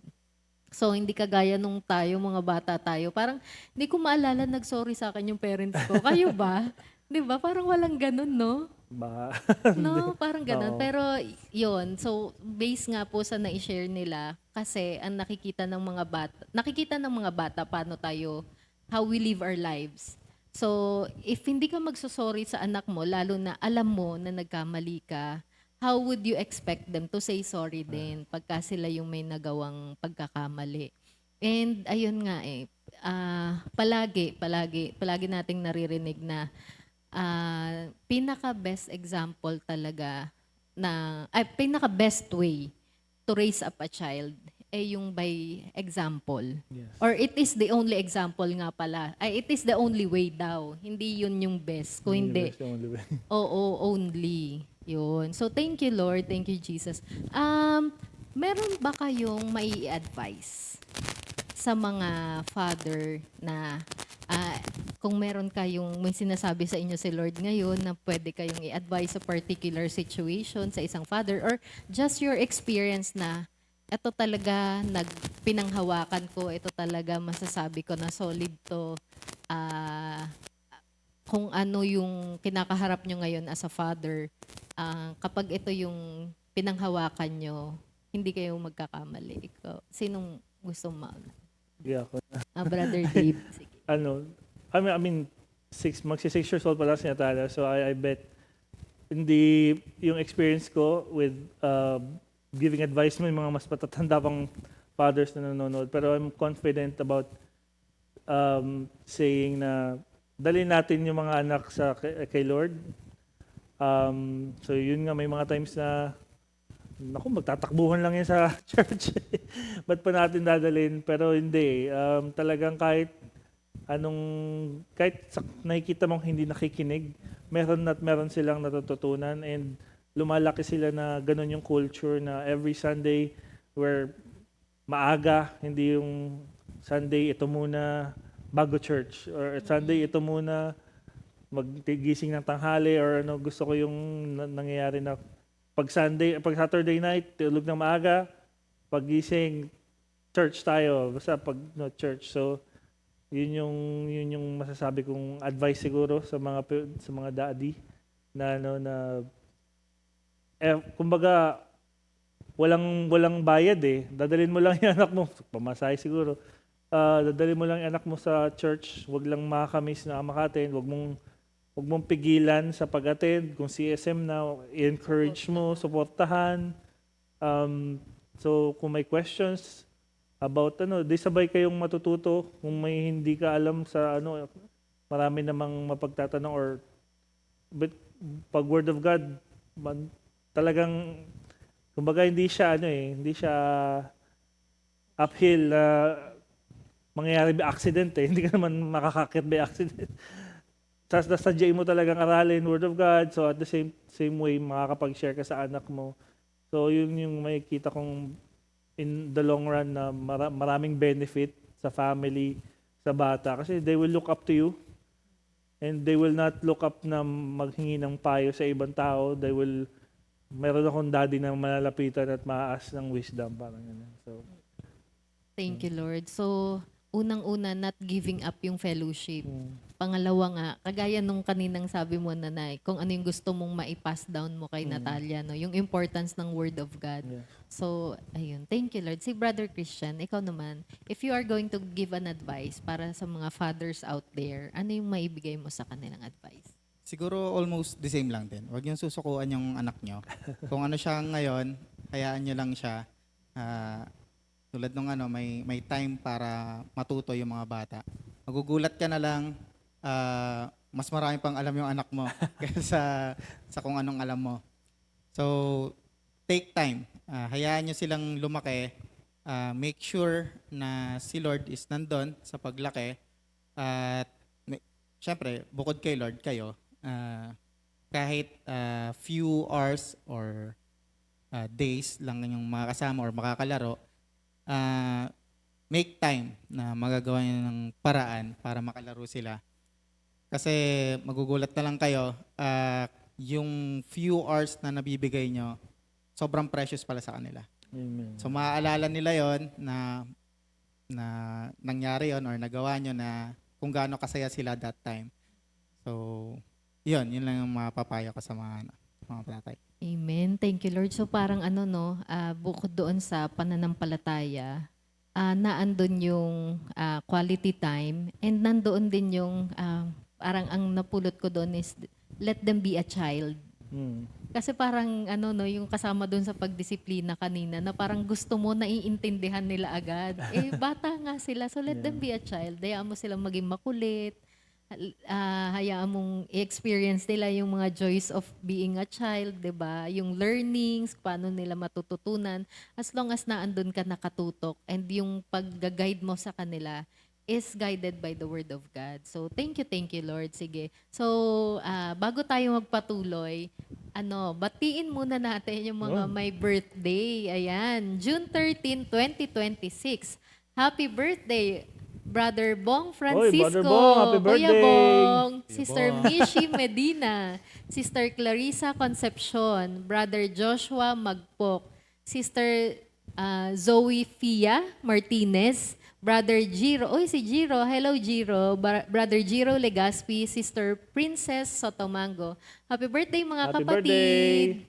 [SPEAKER 5] So hindi kagaya nung tayo, mga bata tayo. Parang hindi ko maalala nag-sorry sa akin yung parents ko. Kayo ba? 'Di ba? Parang walang ganun, no?
[SPEAKER 3] Baka,
[SPEAKER 5] No, parang ganun.
[SPEAKER 3] Oo.
[SPEAKER 5] Pero yon, so based nga po sa na-share nila, kasi ang nakikita ng mga bata paano tayo, how we live our lives. So if hindi ka magsosorry sa anak mo, lalo na alam mo na nagkamali ka, how would you expect them to say sorry din pagka sila yung may nagawang pagkakamali? And ayun nga palagi nating naririnig na pinaka-best example talaga pinaka-best way to raise up a child yung by example.
[SPEAKER 3] Yes.
[SPEAKER 5] Or it is the only example nga pala. It is the only way daw. Hindi yun yung best. Kung hindi,
[SPEAKER 3] That's the only way.
[SPEAKER 5] oo, only. Yun. So thank you Lord, thank you Jesus. Meron ba kayong mai-advise sa mga father na kung meron kayong may sinasabi sa inyo si Lord ngayon na pwede kayong i-advise sa particular situation sa isang father, or just your experience na ito talaga pinanghawakan ko, ito talaga masasabi ko na solid to, kung ano yung kinakaharap nyo ngayon as a father, kapag ito yung pinanghawakan nyo, hindi kayo magkakamali. Ikaw, sinong gusto
[SPEAKER 3] Yeah, ako.
[SPEAKER 5] Brother Dave, sige.
[SPEAKER 3] I mean, magsi 6 years old pa lang si Natalia, so I bet hindi yung experience ko with giving advice mo yung mga mas matatanda pang fathers na nanonood, pero I'm confident about saying na dalhin natin yung mga anak kay Lord. So yun nga, may mga times na magtatakbuhan lang yan sa church. Ba't pa natin dadalhin? Pero hindi. Talagang kahit nakikita mong hindi nakikinig, meron silang natututunan, and lumalaki sila na ganun yung culture na every Sunday where maaga, hindi yung Sunday ito muna bago church, or Sunday ito muna magtigising ng tanghali, or gusto ko yung nangyayari na pag Saturday night, tulog ng maaga, pagising, church tayo, basta church. So, Yun yung masasabi kong advice siguro sa mga daddy na ano na kumbaga walang bayad eh. Dadalhin mo lang yung anak mo, pamasahe siguro. Dadalhin mo lang yung anak mo sa church, wag lang makakamiss na makaten, wag mong pigilan sa pag-attend. Kung CSM na, i-encourage mo, suportahan. So kung may questions about di sabay kayong matututo. Kung may hindi ka alam sa marami namang mapagtatanong but pag word of God, talagang kumbaga hindi siya uphill na mangyayari by accident eh. Hindi ka naman makakakit by accident. Sadyain mo talagang aralin word of God, so at the same way makakapag-share ka sa anak mo. So yun yung makikita kong in the long run na maraming benefit sa family, sa bata. Kasi they will look up to you and they will not look up na maghingi ng payo sa ibang tao. Meron akong daddy na malalapitan at maaas ng wisdom. Parang ganun. So,
[SPEAKER 5] Thank you, Lord. So, unang-una, not giving up yung fellowship. Pangalawa nga, kagaya nung kaninang sabi mo, Nanay, kung ano yung gusto mong ma-pass down mo kay Natalia, no? Yung importance ng Word of God.
[SPEAKER 3] yeah.
[SPEAKER 5] So, ayun. Thank you, Lord. Si Brother Christian, ikaw naman, if you are going to give an advice para sa mga fathers out there, ano yung maibigay mo sa kanilang advice?
[SPEAKER 4] Siguro almost the same lang din. Huwag yung susukuan yung anak nyo. Kung ano siya ngayon, hayaan nyo lang siya. Tulad nung may time para matuto yung mga bata. Magugulat ka na lang, mas marami pang alam yung anak mo kaysa sa kung anong alam mo. So, take time. Hayaan nyo silang lumaki. Make sure na si Lord is nandun sa paglaki. At syempre, bukod kay Lord, kayo, kahit few hours or days lang yung makakasama or makakalaro, make time na magagawa nyo ng paraan para makalaro sila. Kasi magugulat na lang kayo, yung few hours na nabibigay nyo, sobrang precious pala sa kanila.
[SPEAKER 3] Amen.
[SPEAKER 4] So maaalala nila yon na nangyari yon or nagawa nyo na kung gaano kasaya sila that time. So, yun lang yung mapapayo ko sa mga tatay.
[SPEAKER 5] Amen. Thank you, Lord. So parang bukod doon sa pananampalataya, naandun yung quality time and nandoon din yung parang ang napulot ko doon is let them be a child. Kasi parang yung kasama doon sa pagdisiplina kanina na parang gusto mo naiintindihan nila agad. Bata nga sila, so let them be a child. Hayaan mo silang maging makulit. Hayaan mong i-experience nila yung mga joys of being a child, 'di ba? Yung learnings, paano nila matututunan as long as naandun ka nakatutok and yung pag-guide mo sa kanila is guided by the Word of God. So thank you Lord. Sige. So bago tayo magpatuloy, batiin muna natin yung mga may birthday. Ayan, June 13, 2026. Happy birthday, Brother Bong Francisco.
[SPEAKER 3] Brother Bong, happy
[SPEAKER 5] Kuya
[SPEAKER 3] birthday.
[SPEAKER 5] Bong, Sister Mishi Medina, Sister Clarissa Concepcion, Brother Joshua Magpok, Sister Zoe Fia Martinez, Brother Giro, si Giro, hello Giro, Brother Giro Legaspi, Sister Princess Sotomango. Happy birthday mga
[SPEAKER 3] Happy
[SPEAKER 5] kapatid.
[SPEAKER 3] birthday.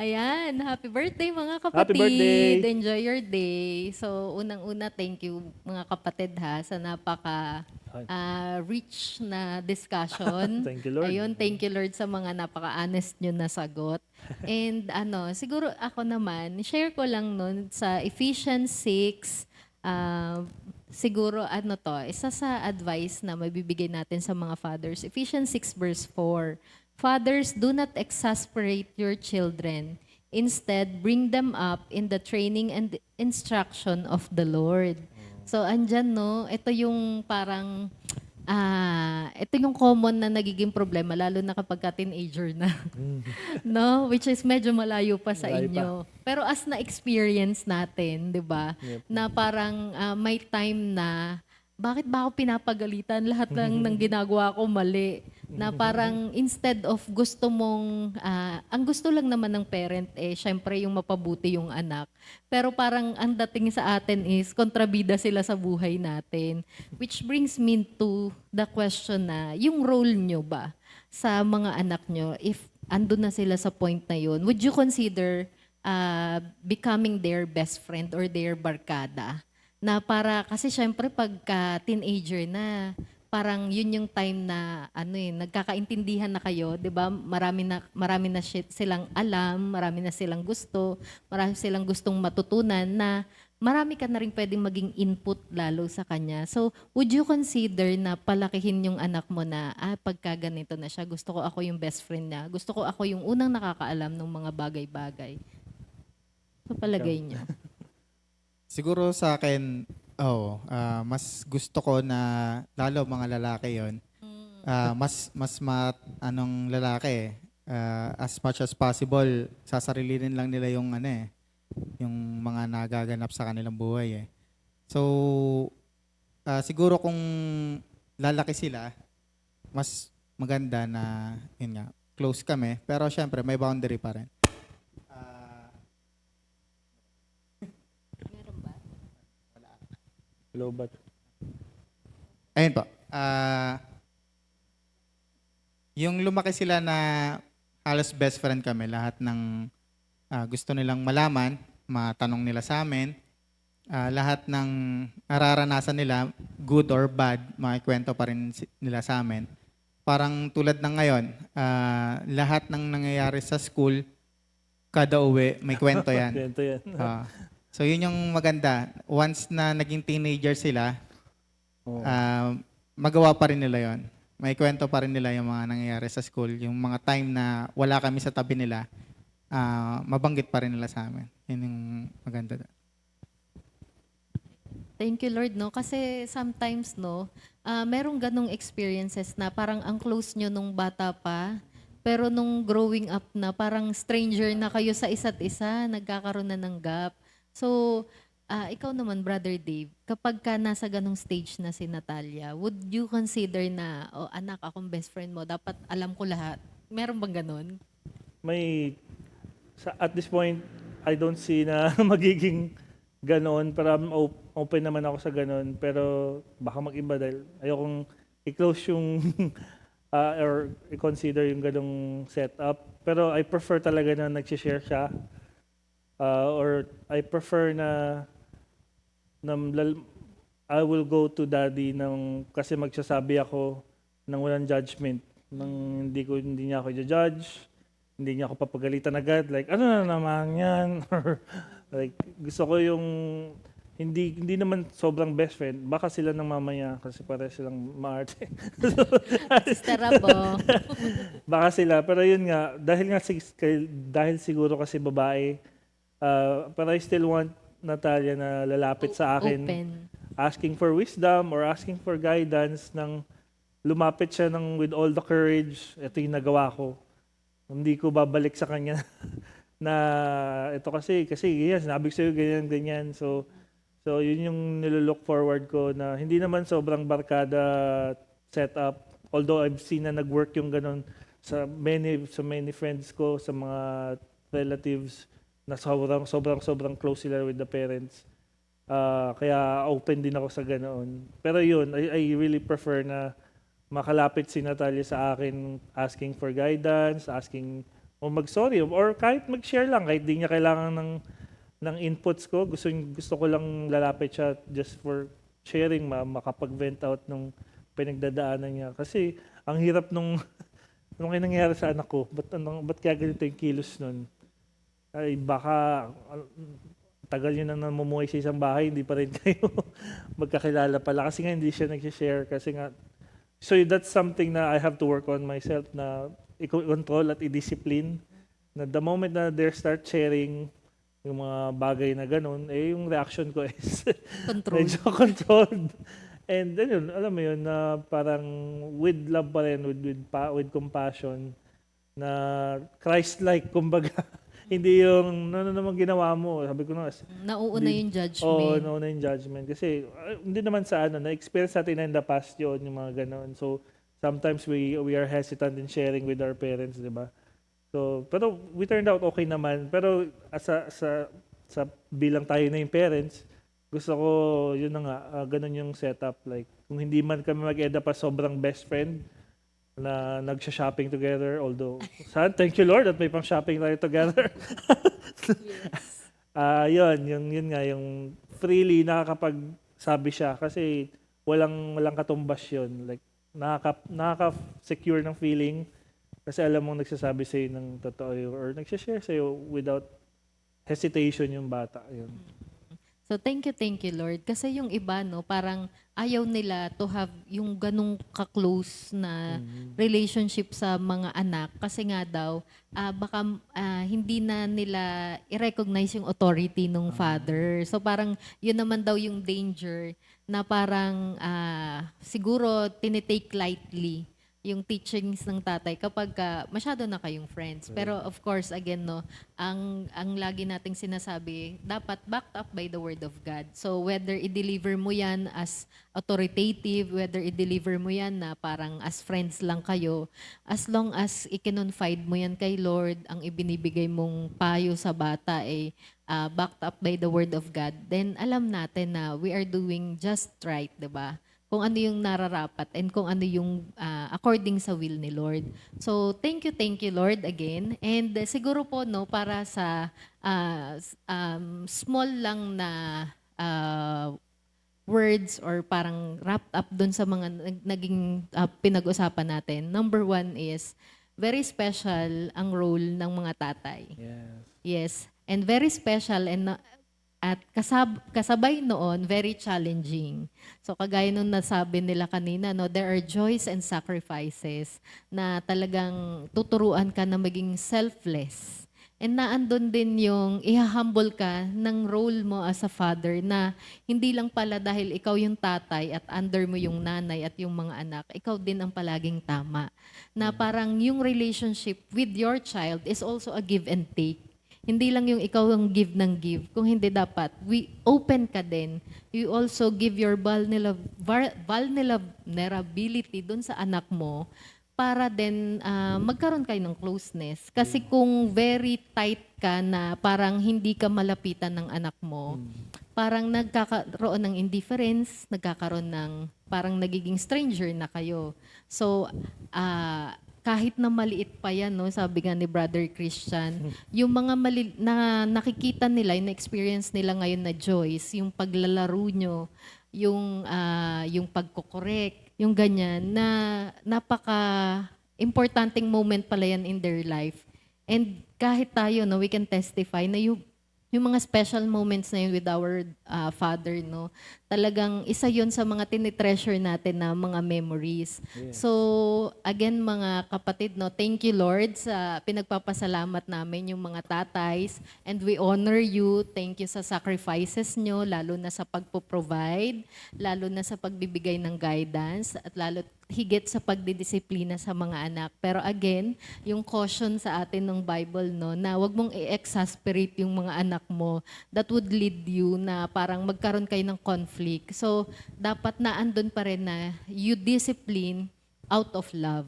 [SPEAKER 5] Ayan, happy birthday mga
[SPEAKER 3] Happy
[SPEAKER 5] kapatid.
[SPEAKER 3] birthday!
[SPEAKER 5] Enjoy your day. So, unang-una, thank you mga kapatid ha sa napaka rich na discussion.
[SPEAKER 3] Thank you, Lord.
[SPEAKER 5] Ayun, thank you Lord sa mga napaka-honest nyo na sagot. And siguro ako naman, share ko lang nun sa Ephesians 6, siguro isa sa advice na mabibigay natin sa mga fathers. Ephesians 6 verse 4. Fathers, do not exasperate your children. Instead, bring them up in the training and instruction of the Lord. So, andyan, no? Ito yung parang, ito yung common na nagiging problema, lalo na kapag ka-teenager na. No? Which is medyo malayo pa sa
[SPEAKER 3] Malayo
[SPEAKER 5] inyo. Pero as na-experience natin, di ba? Na parang may time na, bakit ba ako pinapagalitan? Lahat ng ginagawa ko mali. Na parang instead of gusto mong, ang gusto lang naman ng parent syempre yung mapabuti yung anak. Pero parang ang dating sa atin is kontrabida sila sa buhay natin. Which brings me to the question na, yung role nyo ba sa mga anak nyo, if andun na sila sa point na yun, would you consider becoming their best friend or their barkada? Na para, kasi syempre pagka teenager na, parang yun yung time na nagkakaintindihan na kayo, 'di ba? Marami na silang alam, marami na silang gusto, marami silang gustong matutunan na marami ka na rin pwedeng maging input lalo sa kanya. So, would you consider na palakihin yung anak mo na pagka ganito na siya, gusto ko ako yung best friend niya, gusto ko ako yung unang nakakaalam ng mga bagay-bagay. So, palagay niyo.
[SPEAKER 4] Siguro sa akin, mas gusto ko na, lalo mga lalaki yon, anong lalaki, as much as possible, sasarilinin lang nila yung yung mga nagaganap sa kanilang buhay So, siguro kung lalaki sila, mas maganda na, yun nga, close kami, pero syempre may boundary pa rin.
[SPEAKER 3] Hello, but
[SPEAKER 4] Ayun po. Yung lumaki sila na halos best friend kami, lahat ng gusto nilang malaman, matanong nila sa amin, lahat ng nararanasan nila, good or bad, makikwento pa rin nila sa amin. Parang tulad ng ngayon, lahat ng nangyayari sa school, kada uwi, may kwento yan.
[SPEAKER 3] ganito yan.
[SPEAKER 4] So yun yung maganda. Once na naging teenager sila, magawa pa rin nila yon. May kwento pa rin nila yung mga nangyayari sa school. Yung mga time na wala kami sa tabi nila, mabanggit pa rin nila sa amin. Yun yung maganda.
[SPEAKER 5] Thank you, Lord, no? Kasi sometimes, no, merong ganong experiences na parang ang close nyo nung bata pa, pero nung growing up na, parang stranger na kayo sa isa't isa, nagkakaroon na ng gap. So, ikaw naman, Brother Dave, kapag ka nasa ganong stage na si Natalia, would you consider na, anak, akong best friend mo, dapat alam ko lahat? Meron bang ganon?
[SPEAKER 3] At this point, I don't see na magiging ganoon. Pero open naman ako sa ganoon. Pero baka mag-iba dahil ayokong i-close yung or i-consider yung ganong setup. Pero I prefer talaga na nag-share siya. Or I prefer na I will go to daddy kasi magsasabi ako ng walang judgment. Hindi niya ako i-judge, hindi niya ako papagalitan agad. Like, ano na naman yan? Or like, gusto ko yung hindi naman sobrang best friend. Baka sila ng mamaya kasi pare silang maarte.
[SPEAKER 5] Sister Rabo.
[SPEAKER 3] Baka sila. Pero yun nga, dahil siguro kasi babae, but I still want Natalia na lalapit sa akin,
[SPEAKER 5] Open.
[SPEAKER 3] asking for wisdom or asking for guidance, lumapit siya with all the courage. Ito yung nagawa ko. Hindi ko babalik sa kanya na ito kasi yan, sinabi ko sa'yo ganyan. So yun yung nilook forward ko na hindi naman sobrang barkada setup. Although I've seen na nag-work yung ganun sa many friends ko, sa mga relatives, na sobrang close sila with the parents. Kaya open din ako sa ganoon. Pero yun, I really prefer na makalapit si Natalia sa akin, asking for guidance, asking o mag-sorry or kahit mag-share lang kahit di niya kailangan ng inputs ko. Gusto ko lang lalapit siya just for sharing, makapag-vent out nung pinagdadaanan niya. Kasi ang hirap nung kaya nangyari sa anak ko, ba't kaya ganito yung kilos nun? Ay baka tagal yun na namumuhay sa isang bahay, hindi pa rin kayo magkakilala pala. Kasi nga hindi siya nag-share. Kasi nga, so that's something na I have to work on myself na i-control at i-discipline. Na the moment na they start sharing yung mga bagay na ganun, yung reaction ko is
[SPEAKER 5] Control.
[SPEAKER 3] medyo controlled. And yun, alam mo yun, na parang with love pa rin, with compassion, na Christ-like, kumbaga. Hindi yung, ano naman ginawa mo. Sabi ko na,
[SPEAKER 5] Nauuna yung judgment.
[SPEAKER 3] Oo, nauna yung judgment. Kasi hindi naman sa na-experience natin na in the past yun, yung mga ganon. So, sometimes we are hesitant in sharing with our parents, di ba? So, pero we turned out okay naman. Pero sa bilang tayo na yung parents, gusto ko, yun na nga, ganun yung setup. Like, kung hindi man kami mag-end up as sobrang best friend, na nagsha-shopping together, although, thank you Lord at may pang-shopping tayo together. Yun nga, yung freely nakakapagsabi siya kasi walang katumbas yun. Like, nakaka-secure ng feeling kasi alam mong nagsasabi sa'yo ng totoo or nagsha-share sa'yo without hesitation yung bata. Yun.
[SPEAKER 5] So thank you Lord. Kasi yung iba, no, parang ayaw nila to have yung ganong ka-close na relationship sa mga anak. Kasi nga daw, baka hindi na nila i-recognize yung authority ng father. So parang yun naman daw yung danger na parang siguro tinitake lightly yung teachings ng tatay kapag masyado na kayong friends. Pero of course, again, no, ang lagi nating sinasabi, dapat backed up by the Word of God. So whether i-deliver mo yan as authoritative, whether i-deliver mo yan na parang as friends lang kayo, as long as i-confide mo yan kay Lord, ang ibinibigay mong payo sa bata ay backed up by the Word of God, then alam natin na we are doing just right, diba? Kung ano yung nararapat and kung ano yung according sa will ni Lord. So, thank you Lord again. And siguro po, no, para sa small lang na words or parang wrapped up dun sa mga naging pinag-usapan natin. Number 1 is, very special ang role ng mga tatay.
[SPEAKER 3] Yes.
[SPEAKER 5] Yes. And very special and at kasabay noon, very challenging. So kagaya nung nasabi nila kanina, no, there are joys and sacrifices na talagang tuturuan ka na maging selfless. And naandun din yung ihahumble ka ng role mo as a father na hindi lang pala dahil ikaw yung tatay at under mo yung nanay at yung mga anak, ikaw din ang palaging tama. Na parang yung relationship with your child is also a give and take. Hindi lang yung ikaw ang give ng give. Kung hindi dapat, open ka din. You also give your vulnerability dun sa anak mo para din magkaroon kayo ng closeness. Kasi kung very tight ka na parang hindi ka malapitan ng anak mo, parang nagkakaroon ng indifference, nagkakaroon ng parang nagiging stranger na kayo. So, kahit na maliit pa yan, no, sabi nga ni Brother Christian, yung mga na nakikita nila, yung experience nila ngayon na joys, yung paglalaro nyo, yung pagkokorek, yung ganyan, na napaka-importanting moment pala yan in their life. And kahit tayo, no, we can testify na yung mga special moments na yun with our Father, no, talagang isa yun sa mga tinitreasure natin na mga memories. Yes. So, again, mga kapatid, no, thank you, Lord, sa pinagpapasalamat namin yung mga tatays. And we honor you. Thank you sa sacrifices nyo, lalo na sa pagpo-provide, lalo na sa pagbibigay ng guidance, at lalo higit sa pagdidisiplina sa mga anak. Pero again, yung caution sa atin ng Bible, no, na wag mong i-exasperate yung mga anak mo. That would lead you na parang magkaroon kayo ng conflict. So, dapat na andun pa rin na you discipline out of love.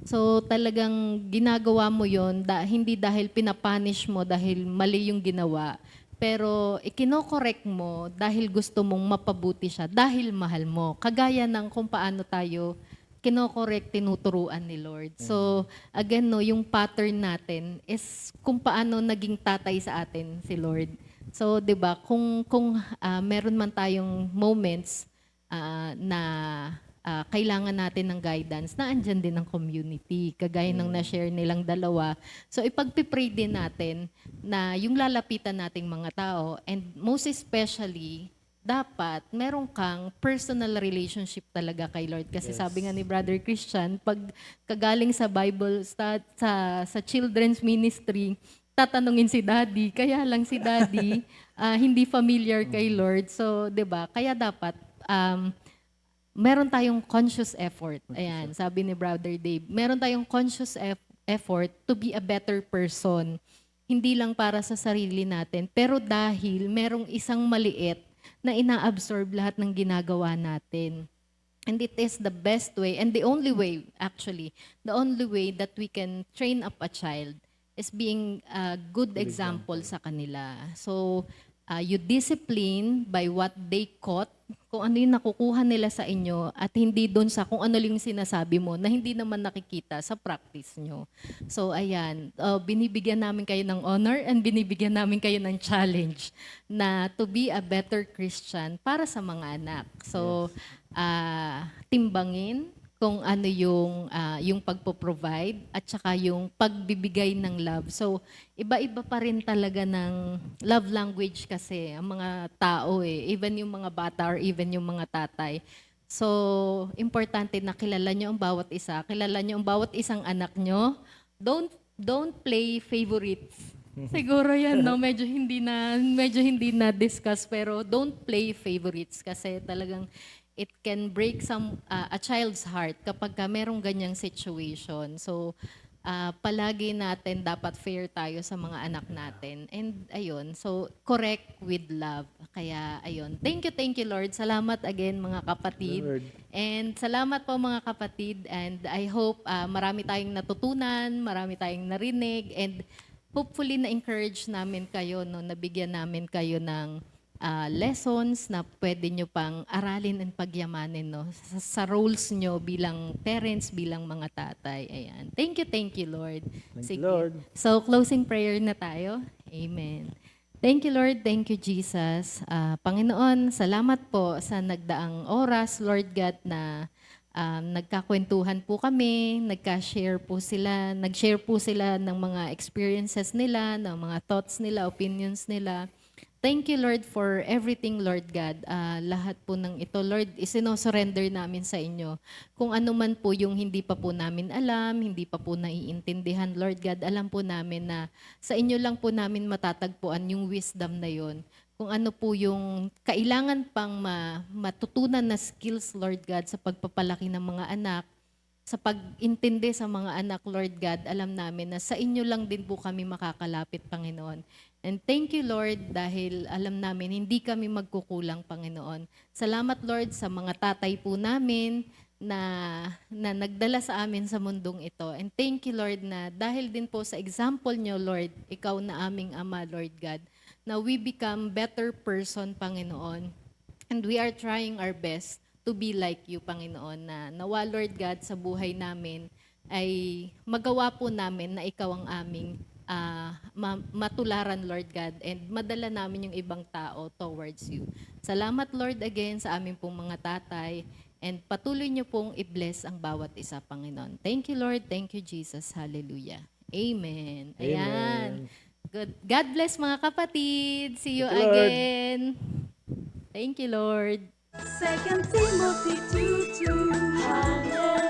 [SPEAKER 5] So, talagang ginagawa mo yon hindi dahil pinapunish mo dahil mali yung ginawa, pero ikinokorek mo dahil gusto mong mapabuti siya, dahil mahal mo. Kagaya ng kung paano tayo kinokorek, tinuturuan ni Lord. So, again, no, yung pattern natin is kung paano naging tatay sa atin si Lord. So, 'di ba, kung meron man tayong moments na kailangan natin ng guidance, na andyan din ang community, kagaya ng na-share nilang dalawa. So, ipagpipray din natin na yung lalapitan nating mga tao, and most especially, dapat meron kang personal relationship talaga kay Lord. Kasi sabi nga ni Brother Christian, pag kagaling sa Bible, sa children's ministry, tatanungin si Daddy. Kaya lang si Daddy hindi familiar kay Lord. So, 'di ba? Kaya dapat meron tayong conscious effort. Ayan, sabi ni Brother Dave, meron tayong conscious effort to be a better person. Hindi lang para sa sarili natin, pero dahil merong isang maliit na ina-absorb lahat ng ginagawa natin. And it is the best way, and the only way, actually, the only way that we can train up a child is being a good example sa kanila. So, you discipline by what they caught, kung ano yung nakukuha nila sa inyo, at hindi doon sa kung ano yung sinasabi mo na hindi naman nakikita sa practice nyo. So, ayan, binibigyan namin kayo ng honor and binibigyan namin kayo ng challenge na to be a better Christian para sa mga anak. So, timbangin kung ano yung pagpo-provide at saka yung pagbibigay ng love. So, iba-iba pa rin talaga ng love language kasi ang mga tao even yung mga bata or even yung mga tatay. So, importante na kilala nyo ang bawat isa. Kilala nyo ang bawat isang anak nyo. Don't play favorites. Siguro yan, no? Medyo hindi na discuss, pero don't play favorites kasi talagang it can break a child's heart kapag merong ganyang situation. So, palagi natin dapat fair tayo sa mga anak natin. And ayun, so correct with love. Kaya ayun, thank you Lord. Salamat again mga kapatid.
[SPEAKER 3] Lord.
[SPEAKER 5] And salamat po mga kapatid. And I hope marami tayong natutunan, marami tayong narinig, and hopefully na-encourage namin kayo, no, nabigyan namin kayo ng lessons na pwede nyo pang aralin and pagyamanin, no, sa roles nyo bilang parents, bilang mga tatay. Ayan. Thank you, Lord.
[SPEAKER 3] Thank you, Lord.
[SPEAKER 5] So, closing prayer na tayo. Amen. Thank you, Lord. Thank you, Jesus. Panginoon, salamat po sa nagdaang oras, Lord God, na nagkakwentuhan po kami, nag-share po sila ng mga experiences nila, ng mga thoughts nila, opinions nila. Thank you, Lord, for everything, Lord God. Lahat po ng ito, Lord, isino-surrender namin sa inyo. Kung ano man po yung hindi pa po namin alam, hindi pa po naiintindihan, Lord God, alam po namin na sa inyo lang po namin matatagpuan yung wisdom na yon. Kung ano po yung kailangan pang matutunan na skills, Lord God, sa pagpapalaki ng mga anak, sa pag-intindi sa mga anak, Lord God, alam namin na sa inyo lang din po kami makakalapit, Panginoon. And thank you, Lord, dahil alam namin hindi kami magkukulang, Panginoon. Salamat, Lord, sa mga tatay po namin na nagdala sa amin sa mundong ito. And thank you, Lord, na dahil din po sa example nyo, Lord, ikaw na aming Ama, Lord God, na we become better person, Panginoon. And we are trying our best to be like you, Panginoon, na nawa, Lord God, sa buhay namin ay magawa po namin na ikaw ang aming matularan, Lord God, and madala namin yung ibang tao towards you. Salamat, Lord, again sa aming pong mga tatay, and patuloy niyo pong i-bless ang bawat isa, Panginoon. Thank you, Lord. Thank you, Jesus. Hallelujah. Amen. Ayan. Good. God bless mga kapatid. See you
[SPEAKER 3] Thank you, Lord.
[SPEAKER 5] again. Thank you, Lord.
[SPEAKER 2] 2 Timothy 2:2. Hallelujah.